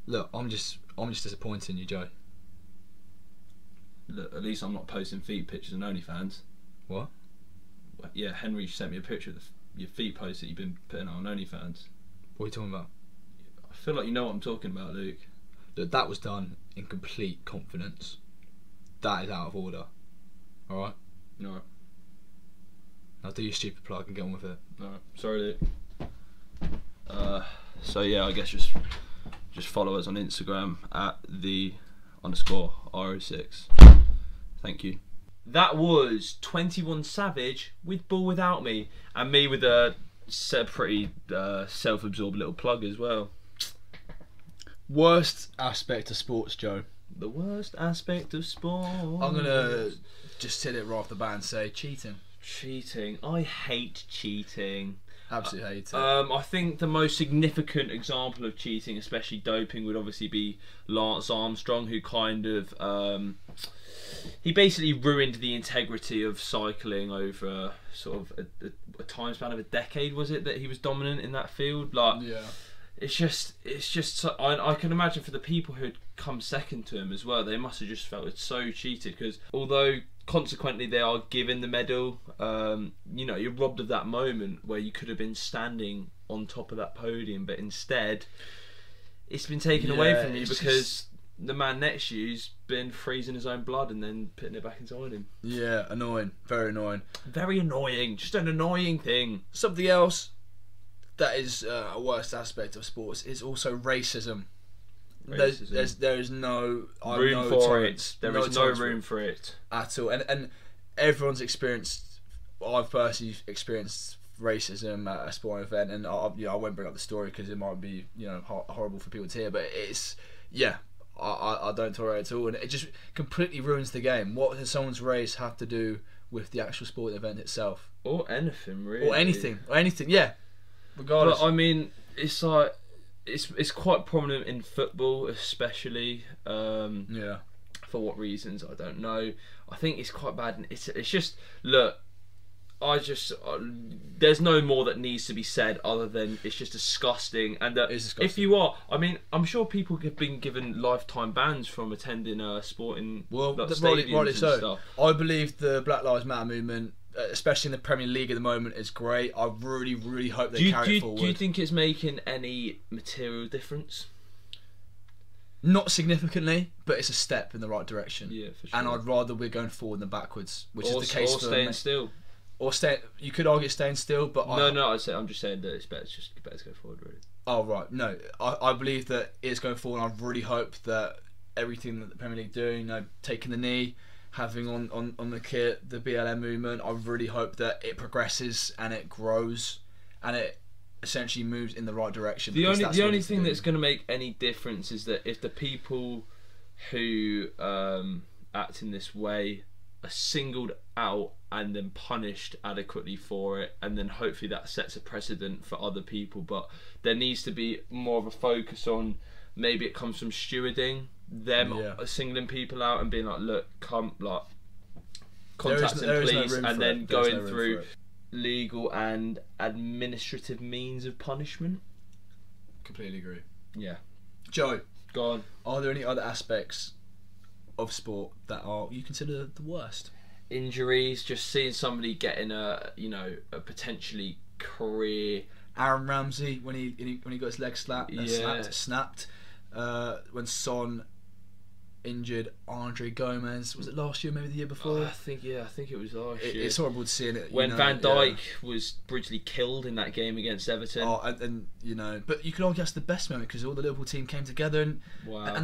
S4: Look, I'm just disappointed in you, Joe.
S5: Look, at least I'm not posting feet pictures on OnlyFans.
S4: What?
S5: Yeah, Henry sent me a picture of your feet posts that you've been putting on OnlyFans.
S4: What are you talking about?
S5: I feel like you know what I'm talking about, Luke.
S4: Look, that was done in complete confidence. That is out of order. Alright?
S5: No.
S4: Now do your stupid plug and get on with it.
S5: No, sorry, Luke. So yeah, I guess just follow us on Instagram at @the_RO6. Thank you. That was 21 Savage with Ball Without Me, and me with a pretty self-absorbed little plug as well.
S4: Worst aspect of sports, Joe.
S5: The worst aspect of sport.
S4: I'm gonna just hit it right off the bat and say cheating.
S5: Cheating. I hate cheating.
S4: Absolutely hate it.
S5: I think the most significant example of cheating, especially doping, would obviously be Lance Armstrong, who kind of he basically ruined the integrity of cycling over sort of a time span of a decade. Was it that he was dominant in that field? Like,
S4: yeah.
S5: It's just so, I can imagine for the people who'd come second to him as well, they must have just felt it's so cheated, because although consequently they are given the medal, you know, you're robbed of that moment where you could have been standing on top of that podium, but instead it's been taken away from you because the man next to you's been freezing his own blood and then putting it back inside him.
S4: Yeah, annoying. Very annoying.
S5: Very annoying. Just an annoying thing.
S4: Something else that is a worst aspect of sports is also racism. There is no
S5: room for it. There is no room for it
S4: at all. And everyone's experienced. I've personally experienced racism at a sporting event, and I won't bring up the story because it might be horrible for people to hear. But it's I don't tolerate it at all, and it just completely ruins the game. What does someone's race have to do with the actual sporting event itself?
S5: Or anything, really.
S4: Or anything. Yeah. Regardless.
S5: But I mean, it's like it's quite prominent in football, especially.
S4: Yeah.
S5: For what reasons, I don't know. I think it's quite bad. And it's just, look, there's no more that needs to be said other than it's just disgusting. And that if you are, I mean, I'm sure people have been given lifetime bans from attending sporting stadiums and stuff.
S4: I believe the Black Lives Matter movement, especially in the Premier League at the moment, is great. I really, really hope they carry it forward.
S5: Do you think it's making any material difference?
S4: Not significantly, but it's a step in the right direction.
S5: Yeah, for sure.
S4: And I'd rather we're going forward than backwards, which is the case for
S5: staying still.
S4: Or stay. You could argue staying still, but
S5: I'm just saying that it's better to go forward, really.
S4: Oh right, no, I believe that it's going forward. And I really hope that everything that the Premier League do, taking the knee, having on the kit, the BLM movement. I really hope that it progresses and it grows and it essentially moves in the right direction.
S5: The only thing that's going to make any difference is that if the people who act in this way are singled out and then punished adequately for it, and then hopefully that sets a precedent for other people. But there needs to be more of a focus on, maybe it comes from stewarding, them singling people out and being like, look, contacting police, and then going through legal and administrative means of punishment.
S4: Completely agree.
S5: Yeah.
S4: Joe,
S5: go on.
S4: Are there any other aspects of sport that you consider the worst?
S5: Injuries, just seeing somebody getting a potentially career.
S4: Aaron Ramsey when he got his leg snapped. When Son injured Andre Gomez, was it last year, maybe the year before?
S5: I think it was last year.
S4: It's horrible to see it
S5: when Van Dijk was brutally killed in that game against Everton.
S4: And but you could argue that's the best moment because all the Liverpool team came together and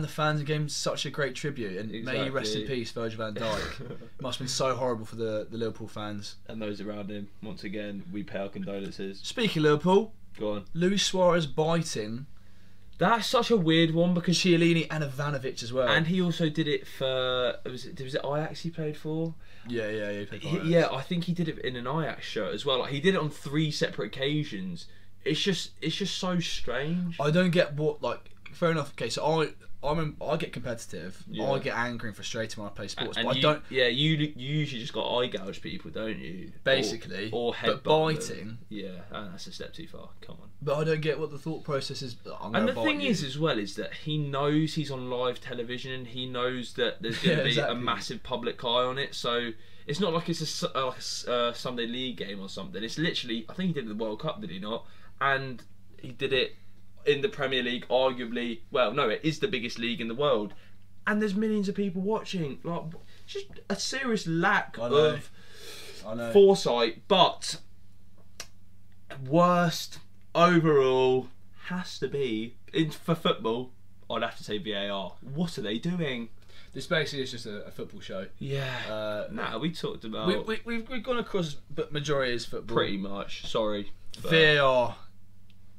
S4: the fans gave him such a great tribute. And may he rest in peace, Virgil van Dijk. It must have been so horrible for the Liverpool fans
S5: and those around him. Once again, we pay our condolences.
S4: Speaking of Liverpool,
S5: go on.
S4: Luis Suarez biting.
S5: That's such a weird one because
S4: Chiellini and Ivanovic as well.
S5: And he also did it for was it Ajax he played for?
S4: Yeah, he played for Ajax.
S5: Yeah, I think he did it in an Ajax shirt as well. Like he did it on 3 separate occasions. It's just so strange.
S4: I don't get fair enough. Okay, so I get competitive.
S5: Yeah.
S4: I get angry and frustrated when I play sports.
S5: And
S4: but I don't.
S5: Yeah, you usually just got eye gouge people, don't you?
S4: Basically.
S5: Or head
S4: biting.
S5: Yeah, that's a step too far. Come on.
S4: But I don't get what the thought process is.
S5: And the thing is, as well, is that he knows he's on live television and he knows that there's going to be a massive public eye on it. So it's not like it's a Sunday League game or something. It's literally, I think he did it in the World Cup, did he not? And he did it in the Premier League, arguably. Well, no, it is the biggest league in the world, and there's millions of people watching. Like, just a serious lack of foresight. But worst overall has to be for football. I'd have to say VAR. What are they doing?
S4: This basically is just a football show.
S5: Yeah. We talked about.
S4: We've gone across, but majority is football.
S5: Pretty much. Sorry.
S4: VAR.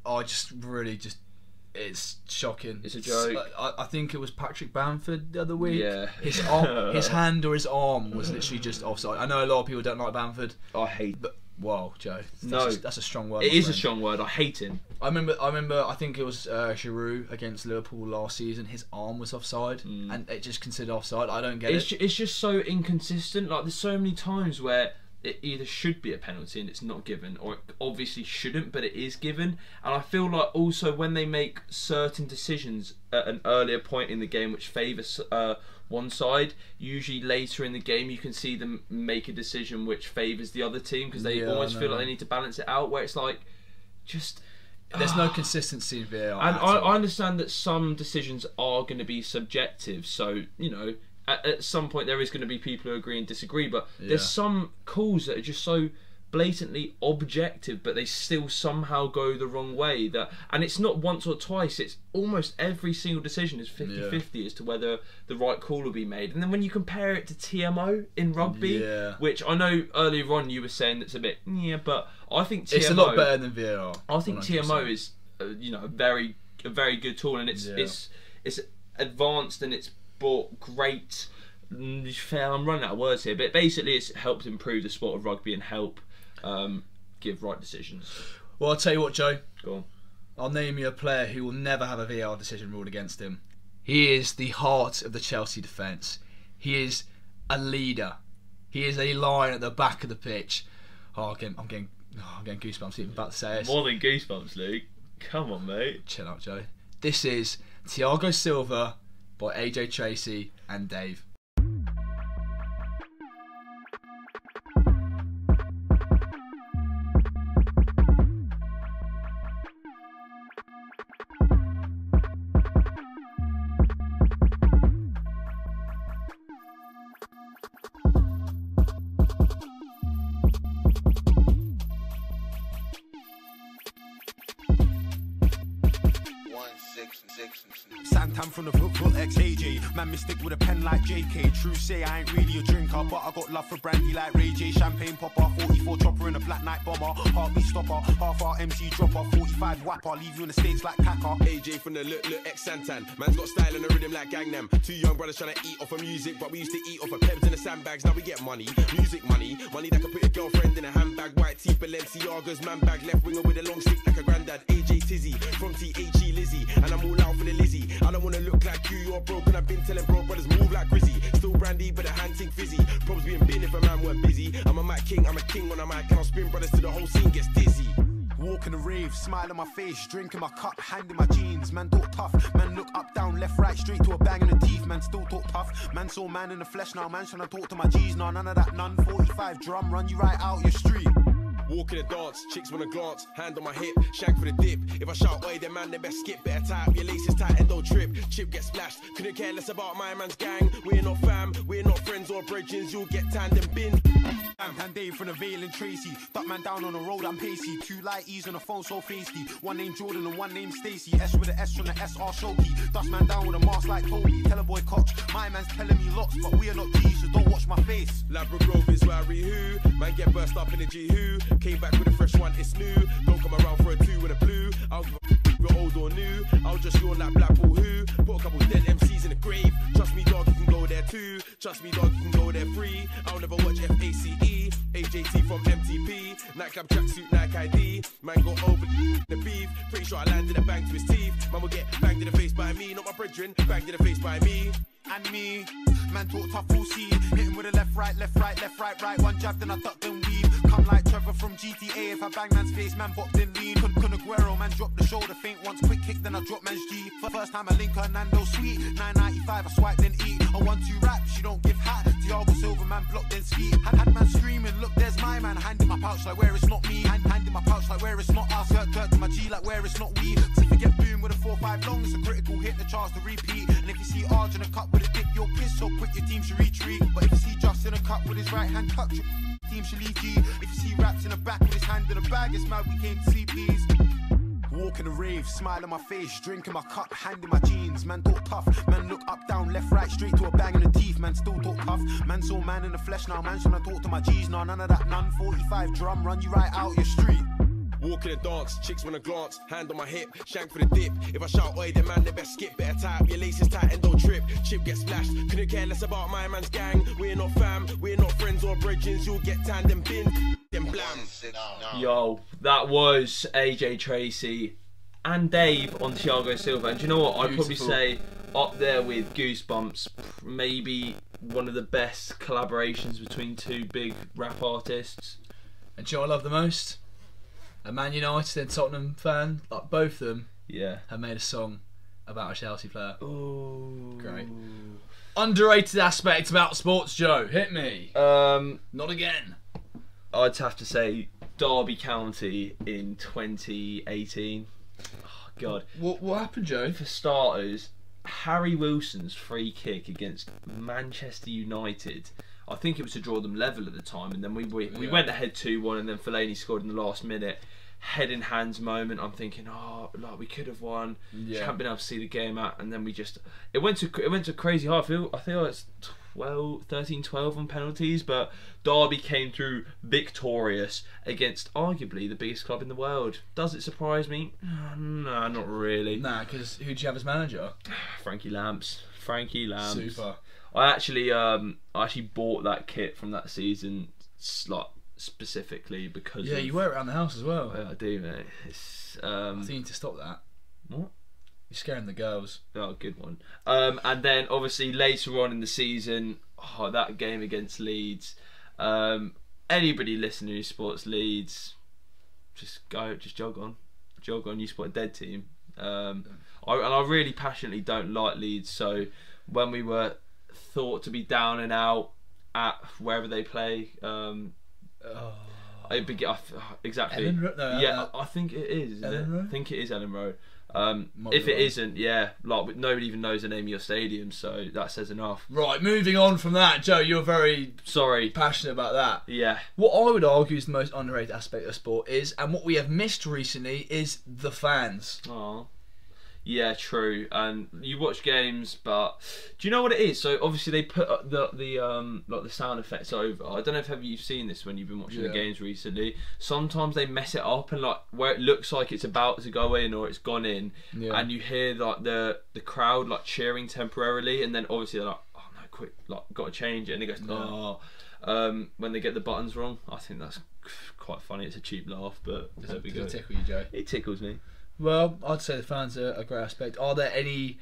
S4: It's shocking.
S5: It's a joke.
S4: I think it was Patrick Bamford the other week.
S5: Yeah.
S4: His hand or his arm was literally just offside. I know a lot of people don't like Bamford.
S5: I hate.
S4: But whoa, Joe. That's a strong word.
S5: It is a strong word. I hate him.
S4: I remember. I think it was Giroud against Liverpool last season. His arm was offside, and it just considered offside. I don't get it.
S5: It's just so inconsistent. Like there's so many times where it either should be a penalty and it's not given, or it obviously shouldn't but it is given. And I feel like also when they make certain decisions at an earlier point in the game which favours one side, usually later in the game you can see them make a decision which favours the other team because they almost feel like they need to balance it out, where it's like just
S4: there's no consistency in VAR.
S5: And I understand that some decisions are going to be subjective, so at some point there is going to be people who agree and disagree, but there's some calls that are just so blatantly objective but they still somehow go the wrong way, and it's not once or twice, it's almost every single decision is 50-50 as to whether the right call will be made. And then when you compare it to TMO in rugby, which I know earlier on you were saying that's a bit but I think TMO,
S4: it's a lot better than VAR.
S5: I think 100%. TMO is a very good tool, and it's advanced and it's brought great. I'm running out of words here, but basically it's helped improve the sport of rugby and help give right decisions.
S4: Well, I'll tell you what, Joe.
S5: Go on.
S4: I'll name you a player who will never have a VAR decision ruled against him. He is the heart of the Chelsea defence. He is a leader. He is a lion at the back of the pitch. I'm getting goosebumps even about to say it.
S5: More than goosebumps, Luke. Come on, mate.
S4: Chill out, Joe. This is Thiago Silva by AJ Tracy and Dave.
S9: Tam from the football ex-AJ. Man, mystic with a pen like JK. True say I ain't really a drinker, but I got love for brandy like Ray J. Champagne popper, 44 chopper in a black night bomber. Heartbeat stopper, half our MC dropper, 45 whapper. Leave you in the States like Kaka.
S1: AJ from the look ex-Santan. Man's got style and a rhythm like Gangnam. Two young brothers trying to eat off of music, but we used to eat off of peps in the sandbags. Now we get money, music money. Money that can put your girlfriend in a handbag. White tee, Balenciagas, man bag. Left winger with a long stick like a granddad. AJ Tizzy, from THE Lizzie. And I'm all out for the Lizzie. I don't wanna look like you, you're broken. I've been telling bro brothers move like Grizzy. Still brandy, but a hand ting fizzy. Probs being bin if a man weren't busy. I'm a mic king, I'm a king on a mic. And I'll spin brothers till the whole scene gets dizzy.
S9: Walk in the rave, smile on my face, drink in my cup, hand in my jeans. Man talk tough, man look up, down, left, right, straight to a bang in the teeth. Man still talk tough, man saw man in the flesh now. Man trying to talk to my G's now, none of that, none. 45 drum, run you right out your street.
S1: Walk in the dance, chicks wanna glance, hand on my hip, shank for the dip. If I shout oi, then man, they best skip. Better tie up your laces tight and don't trip. Chip get splashed, couldn't care less about my man's gang. We're not fam, we're not friends or bridges. You'll get tanned and bin.
S9: And Dave from the Vale and Tracy. Duck man down on the road, I'm pacey. Two light E's on the phone, so feisty. One named Jordan and one named Stacy. S with the S from the SR Shoki. Dust man down with a mask like Toby. Tell a boy coach, my man's telling me lots, but we are not G's, so don't watch my face.
S1: Labrador is where I re-who. Man get burst up in the G-who. Came back with a fresh one, it's new. Don't come around for a 2 and a blue. I'll give a if you're old or new. I'll just yawn like Blackpool who. Put a couple dead MCs in the grave. Trust me dog, you can go there too. Trust me dog, you can go there free. I'll never watch FACE. AJT from MTP. Nightclub tracksuit, Nike ID. Man go over the beef. Pretty sure I landed a bang to his teeth. Man will get banged in the face by me. Not my brethren, banged in the face by me.
S9: And me, man talk tough, full C. Hit him with a left, right, left, right, left, right, right. One jab, then I duck, then weave. Come like Trevor from GTA. If I bang man's face, man bopped then lean. Kun Aguero, man drop the shoulder, feint once, quick kick, then I drop man's G. For first time I link her, Nando sweet. 9.95, I swipe then eat. A 1-2 rap, she don't give hat. Thiago Silva, man blocked then speed. Had man screaming, look, there's my man. Hand in my pouch like where it's not me. Hand in my pouch like where it's not us. Dirt to my G like where it's not we. So if you get boom with a 4-5 long, it's a critical hit, the chance to repeat. And if you see Arj in a cup with a dip, you'll piss so quick your team should retreat. But if you see Just in a cup with his right hand touch, your team should leave G. If you see Raps in the back with his hand in a bag, it's mad we came to see peas. Walk in the rave, smile on my face, drink in my cup, hand in my jeans. Man talk tough, man look up, down, left, right, straight to a bang in the teeth. Man still talk tough, man saw man in the flesh now. Man trying to talk to my G's now, none of that, none. 45 drum, run you right out your street.
S1: Walk in the dance, chicks wanna glance, hand on my hip, shank for the dip. If I shout oi, then man, they best skip. Better tie up your laces tight and don't trip. Chip get splashed, couldn't care less about my man's gang. We're not fam, we're not friends or bridges. You'll get tanned and bin, then blam.
S5: Yo, that was AJ Tracy and Dave on Thiago Silva. And do you know what? I'd probably say up there with Goosebumps, maybe one of the best collaborations between two big rap artists.
S4: And do you know what I love the most? A Man United and Tottenham fan, like both of them, have made a song about a Chelsea player.
S5: Oh,
S4: great. Underrated aspect about sports, Joe. Hit me. Not again.
S5: I'd have to say Derby County in 2018. Oh, God.
S4: What happened, Joe?
S5: For starters, Harry Wilson's free kick against Manchester United. I think it was to draw them level at the time, and then we went ahead 2-1, and then Fellaini scored in the last minute. Head in hands moment. I'm thinking, oh, like we could have won. Just haven't been able to see the game out, and then we just it went to crazy high. I feel it's 13-12 on penalties, but Derby came through victorious against arguably the biggest club in the world. Does it surprise me? No, not really.
S4: Nah, because who'd you have as manager?
S5: Frankie Lamps.
S4: Super.
S5: I actually bought that kit from that season, like specifically because
S4: you wear it around the house as well.
S5: Yeah, I do, mate. It's
S4: I think you need to stop that.
S5: What?
S4: You're scaring the girls.
S5: Oh, good one. And then obviously later on in the season, that game against Leeds. Anybody listening who supports Leeds, just jog on. You support a dead team. I really passionately don't like Leeds. So when we were thought to be down and out at wherever they play, exactly. I think it is. Isn't it? I think it is Ellen Road. If it isn't, like nobody even knows the name of your stadium, so that says enough.
S4: Right, moving on from that, Joe, you're very passionate about that.
S5: Yeah.
S4: What I would argue is the most underrated aspect of sport is, and what we have missed recently, is the fans.
S5: Oh. Yeah, true. And you watch games, but do you know what it is? So obviously they put the like the sound effects over. I don't know if you've seen this when you've been watching the games recently. Sometimes they mess it up and like where it looks like it's about to go in or it's gone in, and you hear like the crowd like cheering temporarily, and then obviously they're like, oh no, quick, like got to change it, and it goes when they get the buttons wrong. I think that's quite funny. It's a cheap laugh, but there we go.
S4: Does it tickle you, Joe?
S5: It tickles me.
S4: Well, I'd say the fans are a great aspect. Are there any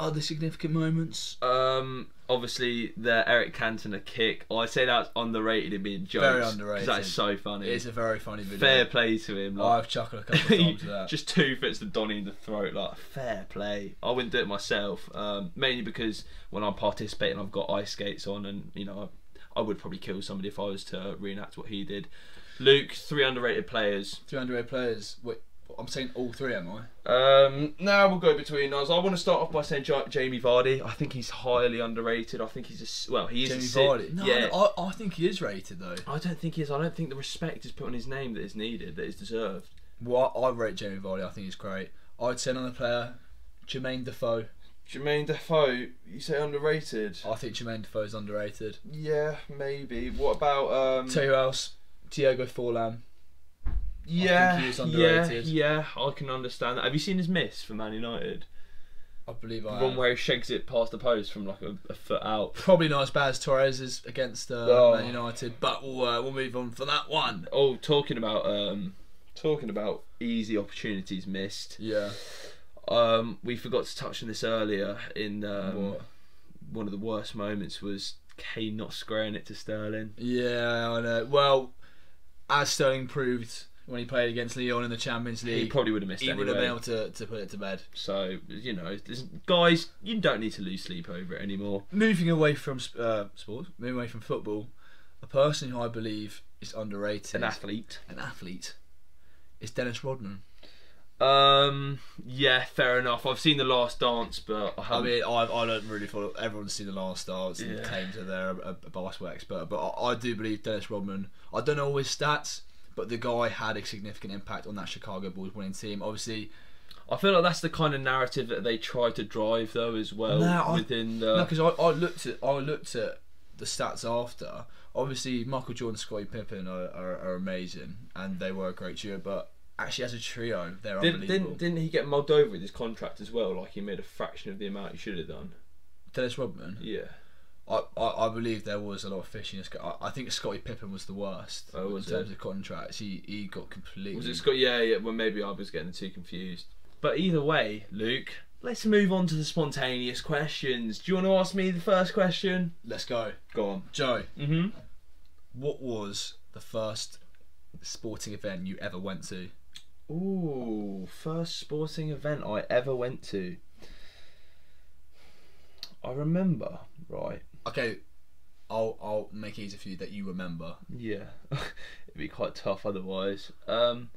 S4: other significant moments?
S5: Obviously, the Eric Cantona kick. I'd say that's underrated in being jokes.
S4: Very underrated.
S5: Because that is so funny.
S4: It's a very funny video.
S5: Fair play to him. Like,
S4: I've chuckled a couple of times with that.
S5: Just 2 fits to Donny in the throat. Like, fair play. I wouldn't do it myself. Mainly because when I'm participating, I've got ice skates on, and you know, I would probably kill somebody if I was to reenact what he did. Luke, 3 underrated players.
S4: 3 underrated players. Wait, I'm saying all 3, am I?
S5: Now we'll go between us. I want to start off by saying Jamie Vardy. I think he's highly underrated. I think he's he is
S4: Jamie Vardy. No,
S5: yeah.
S4: no, I think he is rated though.
S5: I don't think he is. I don't think the respect is put on his name that is needed, that is deserved.
S4: Well, I rate Jamie Vardy. I think he's great. I'd say another player, Jermaine Defoe.
S5: Jermaine Defoe, you say underrated?
S4: I think Jermaine Defoe is underrated.
S5: Yeah, maybe. What about
S4: Tell you who else? Diego Forlan.
S5: Yeah,
S4: I think he was underrated.
S5: Yeah, I can understand that. Have you seen his miss for Man United?
S4: I believe I
S5: have. The one where he shakes it past the post from like a foot out.
S4: Probably not as bad as Torres's against Man United, but we'll move on from that one.
S5: Oh, talking about easy opportunities missed.
S4: Yeah.
S5: We forgot to touch on this earlier. In one of the worst moments was Kane not squaring it to Sterling.
S4: Yeah, I know. Well, as Sterling proved when he played against Lyon in the Champions League,
S5: he probably would have missed it.
S4: He would have been able to put it to bed.
S5: So, you know, guys, you don't need to lose sleep over it anymore.
S4: Moving away from sports, moving away from football, a person who I believe is underrated,
S5: an athlete,
S4: is Dennis Rodman.
S5: Yeah, fair enough. I've seen The Last Dance, but I
S4: don't really follow. Everyone's seen The Last Dance and claims that they're a basketball expert, but I do believe Dennis Rodman. I don't know all his stats, but the guy had a significant impact on that Chicago Bulls winning team. Obviously,
S5: I feel like that's the kind of narrative that they try to drive, though, as well.
S4: Because I looked at the stats after. Obviously, Michael Jordan, Scottie Pippen are amazing, and they were a great duo. But actually, as a trio, they're unbelievable.
S5: Didn't he get mugged over with his contract as well? Like he made a fraction of the amount he should have done.
S4: Dennis Rodman.
S5: Yeah.
S4: I believe there was a lot of fishiness. I think Scottie Pippen was the worst in terms of contracts. He got completely.
S5: Was it Scott? Yeah. Well, maybe I was getting too confused. But either way, Luke, let's move on to the spontaneous questions. Do you want to ask me the first question?
S4: Let's go.
S5: Go on,
S4: Joe. What was the first sporting event you ever went to?
S5: Ooh, first sporting event I ever went to. I remember, right.
S4: Okay, I'll make it easy for you that you remember.
S5: Yeah, it'd be quite tough otherwise.
S4: That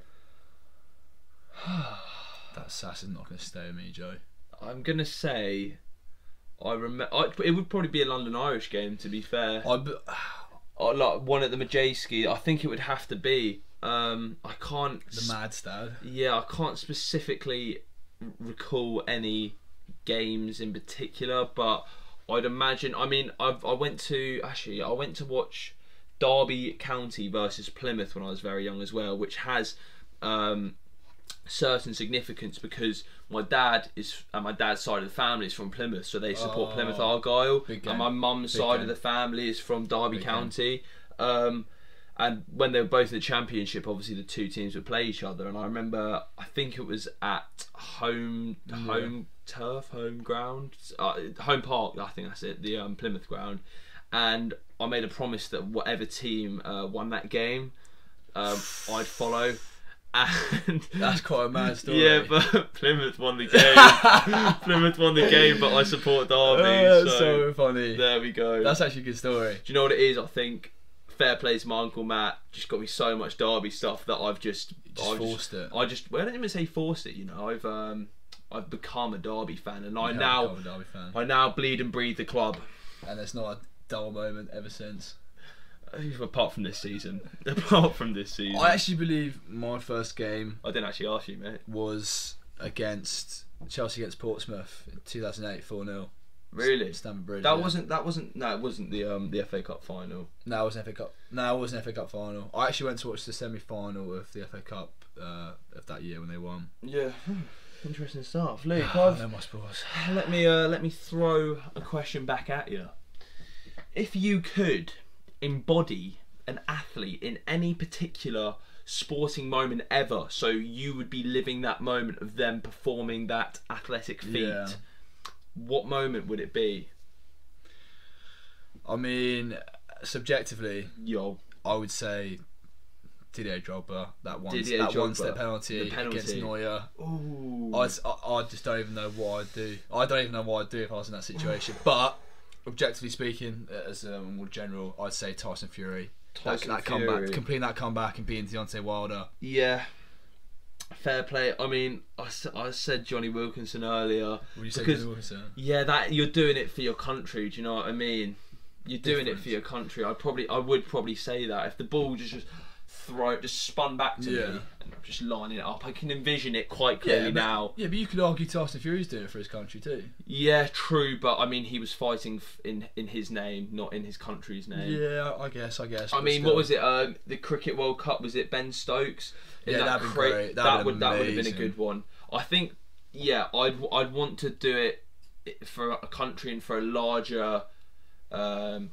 S4: sass is not going to stay with me, Joe.
S5: I'm gonna say, I remember. It would probably be a London Irish game, to be fair. Like one at the Majeski. I think it would have to be. I can't.
S4: The Mad Stad.
S5: Yeah, I can't specifically recall any games in particular, but I'd imagine. I mean, I went to watch Derby County versus Plymouth when I was very young as well, which has certain significance because my dad's side of the family is from Plymouth, so they support Plymouth Argyle, and my mum's side of the family is from Derby County. And when they were both in the championship, obviously the two teams would play each other. And I remember, I think it was at home ground, home park. I think that's it, the Plymouth ground. And I made a promise that whatever team won that game, I'd follow. And
S4: that's quite a mad story.
S5: Yeah, but Plymouth won the game. Plymouth won the game, but I support Derby.
S4: That's so funny.
S5: There we go.
S4: That's actually a good story.
S5: Do you know what it is? I think fair play to my Uncle Matt. Just got me so much Derby stuff that I've just
S4: forced it.
S5: Well, I don't even say forced it. You know, I've become a Derby fan, and I now bleed and breathe the club.
S4: And there's not a dull moment ever since.
S5: Apart from this season. I actually
S4: believe my first game.
S5: I didn't actually ask you, mate.
S4: Was against Chelsea against Portsmouth in 2008, 4-0.
S5: Really?
S4: Stamford Bridge.
S5: That
S4: yeah.
S5: wasn't. No, it wasn't the FA Cup final.
S4: No, it wasn't FA Cup. No, it wasn't FA Cup final. I actually went to watch the semi-final of the FA Cup of that year when they won.
S5: Yeah. Interesting stuff. Luke,
S4: I know my sports.
S5: let me throw a question back at you. If you could embody an athlete in any particular sporting moment ever, so you would be living that moment of them performing that athletic feat, what moment would it be?
S4: I mean, subjectively,
S5: Yo,
S4: I would say Didier Drogba. That
S5: Drogba.
S4: one-step penalty against Neuer.
S5: Ooh.
S4: I just don't even know what I'd do. I don't even know what I'd do if I was in that situation. But objectively speaking, as a more general, I'd say Tyson Fury. That comeback, completing that comeback and beating Deontay Wilder.
S5: Yeah. Fair play. I mean, I said Johnny Wilkinson earlier.
S4: Would you say Johnny Wilkinson?
S5: Yeah, that you're doing it for your country. Do you know what I mean? You're doing it for your country. I would probably say that if the ball just spun back to me and just lining it up, I can envision it quite clearly now.
S4: Yeah, but you could argue Tyson Fury's doing it for his country too.
S5: Yeah, true, but I mean, he was fighting in his name, not in his country's name.
S4: Yeah, I guess.
S5: I mean, what was it? The Cricket World Cup, was it Ben Stokes?
S4: Yeah, that'd be great.
S5: That would have been a good one. I think. Yeah, I'd want to do it for a country and for a larger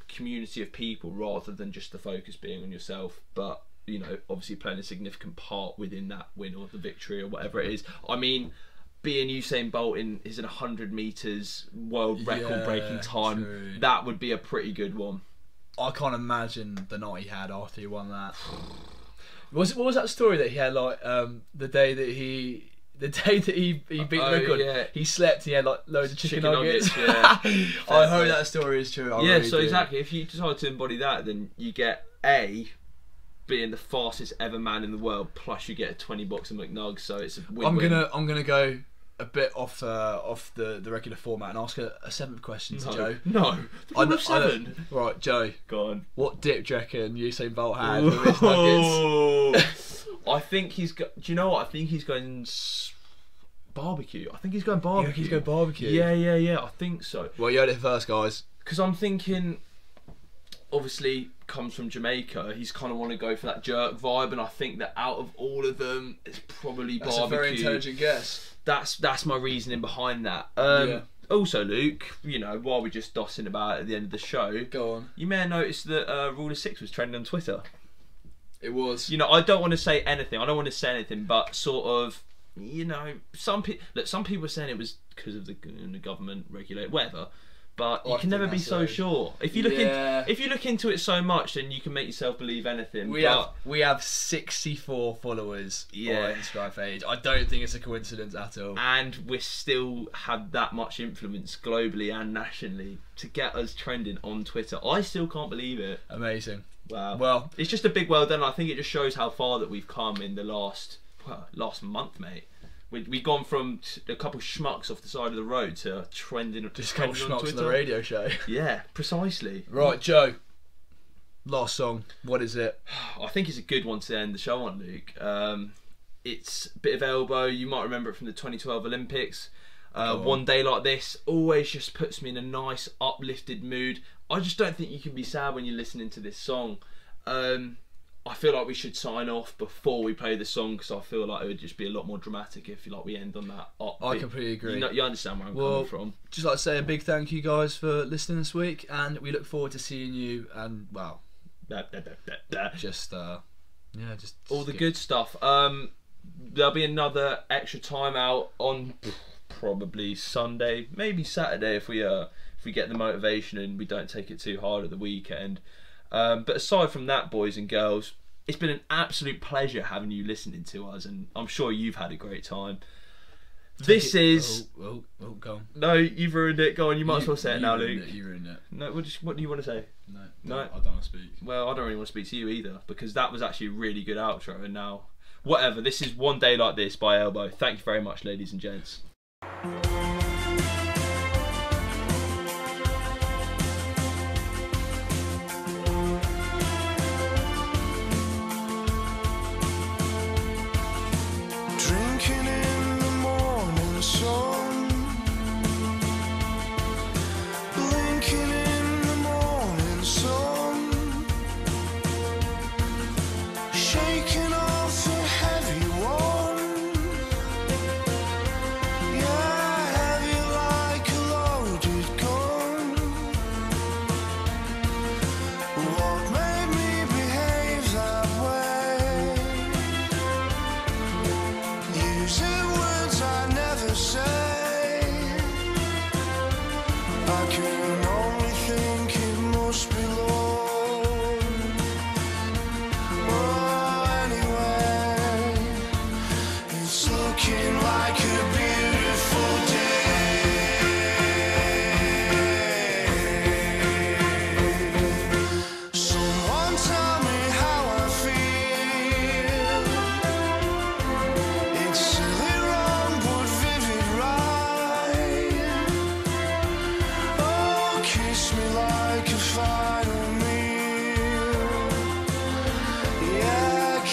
S5: community of people rather than just the focus being on yourself. But you know, obviously playing a significant part within that win or the victory or whatever it is. I mean, being Usain Bolt in 100 meters world record breaking time, true. That would be a pretty good one.
S4: I can't imagine the night he had after he won that. What was that story that he had, like the day that he beat the record?
S5: Yeah.
S4: He slept. He had like loads of chicken nuggets. Yeah. I hope that story is true.
S5: Exactly. If you decide to embody that, then you get being the fastest ever man in the world, plus you get a 20 box of McNuggets. So it's a win-win.
S4: I'm gonna go a bit off the regular format and ask a seventh question to Joe.
S5: No, seven.
S4: Right, Joe.
S5: Go on.
S4: What dip do you reckon Usain Bolt had with his nuggets?
S5: I think he's got. Do you know what? I think he's going barbecue. I think he's going barbecue.
S4: He's going barbecue.
S5: Yeah. I think so.
S4: Well, you heard it first, guys.
S5: Because I'm thinking, obviously, comes from Jamaica. He's kind of want to go for that jerk vibe, and I think that out of all of them, it's probably barbecue.
S4: That's a very intelligent guess.
S5: That's my reasoning behind that. Also, Luke, you know, while we're just dossing about at the end of the show,
S4: go on.
S5: You may have noticed that Rule of 6 was trending on Twitter.
S4: It was.
S5: You know, I don't want to say anything. I don't want to say anything, but sort of, you know, some people are saying it was because of the government regulate, whatever. But you can never be so sure. If you look into it so much, then you can make yourself believe anything.
S4: We have 64 followers on Instagram page. I don't think it's a coincidence at all.
S5: And we still have that much influence globally and nationally to get us trending on Twitter. I still can't believe it.
S4: Amazing.
S5: Wow.
S4: Well,
S5: it's just a big well done. I think it just shows how far that we've come in the last month, mate. We've gone from a couple of schmucks off the side of the road to trending.
S4: Just a couple of schmucks on the radio show.
S5: Yeah, precisely.
S4: Right, Joe. Last song. What is it?
S5: I think it's a good one to end the show on, Luke. It's a bit of elbow. You might remember it from the 2012 Olympics. One Day Like This always just puts me in a nice, uplifted mood. I just don't think you can be sad when you're listening to this song. I feel like we should sign off before we play the song because I feel like it would just be a lot more dramatic if we end on that upbeat.
S4: I completely agree.
S5: You understand where I'm coming from.
S4: Just like to say a big thank you guys for listening this week, and we look forward to seeing you. And just
S5: all the good stuff. There'll be another extra time out on probably Sunday, maybe Saturday if we get the motivation and we don't take it too hard at the weekend. But aside from that, boys and girls, it's been an absolute pleasure having you listening to us, and I'm sure you've had a great time. Go on. No, you've ruined it. Go on, you might as well say it now, Luke.
S4: You ruined it.
S5: No, what do you want to say?
S4: No, I don't want to speak.
S5: Well, I don't really want to speak to you either, because that was actually a really good outro, and now, whatever, this is One Day Like This by Elbow. Thank you very much, ladies and gents.
S6: Drinking in the morning.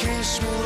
S10: kiss more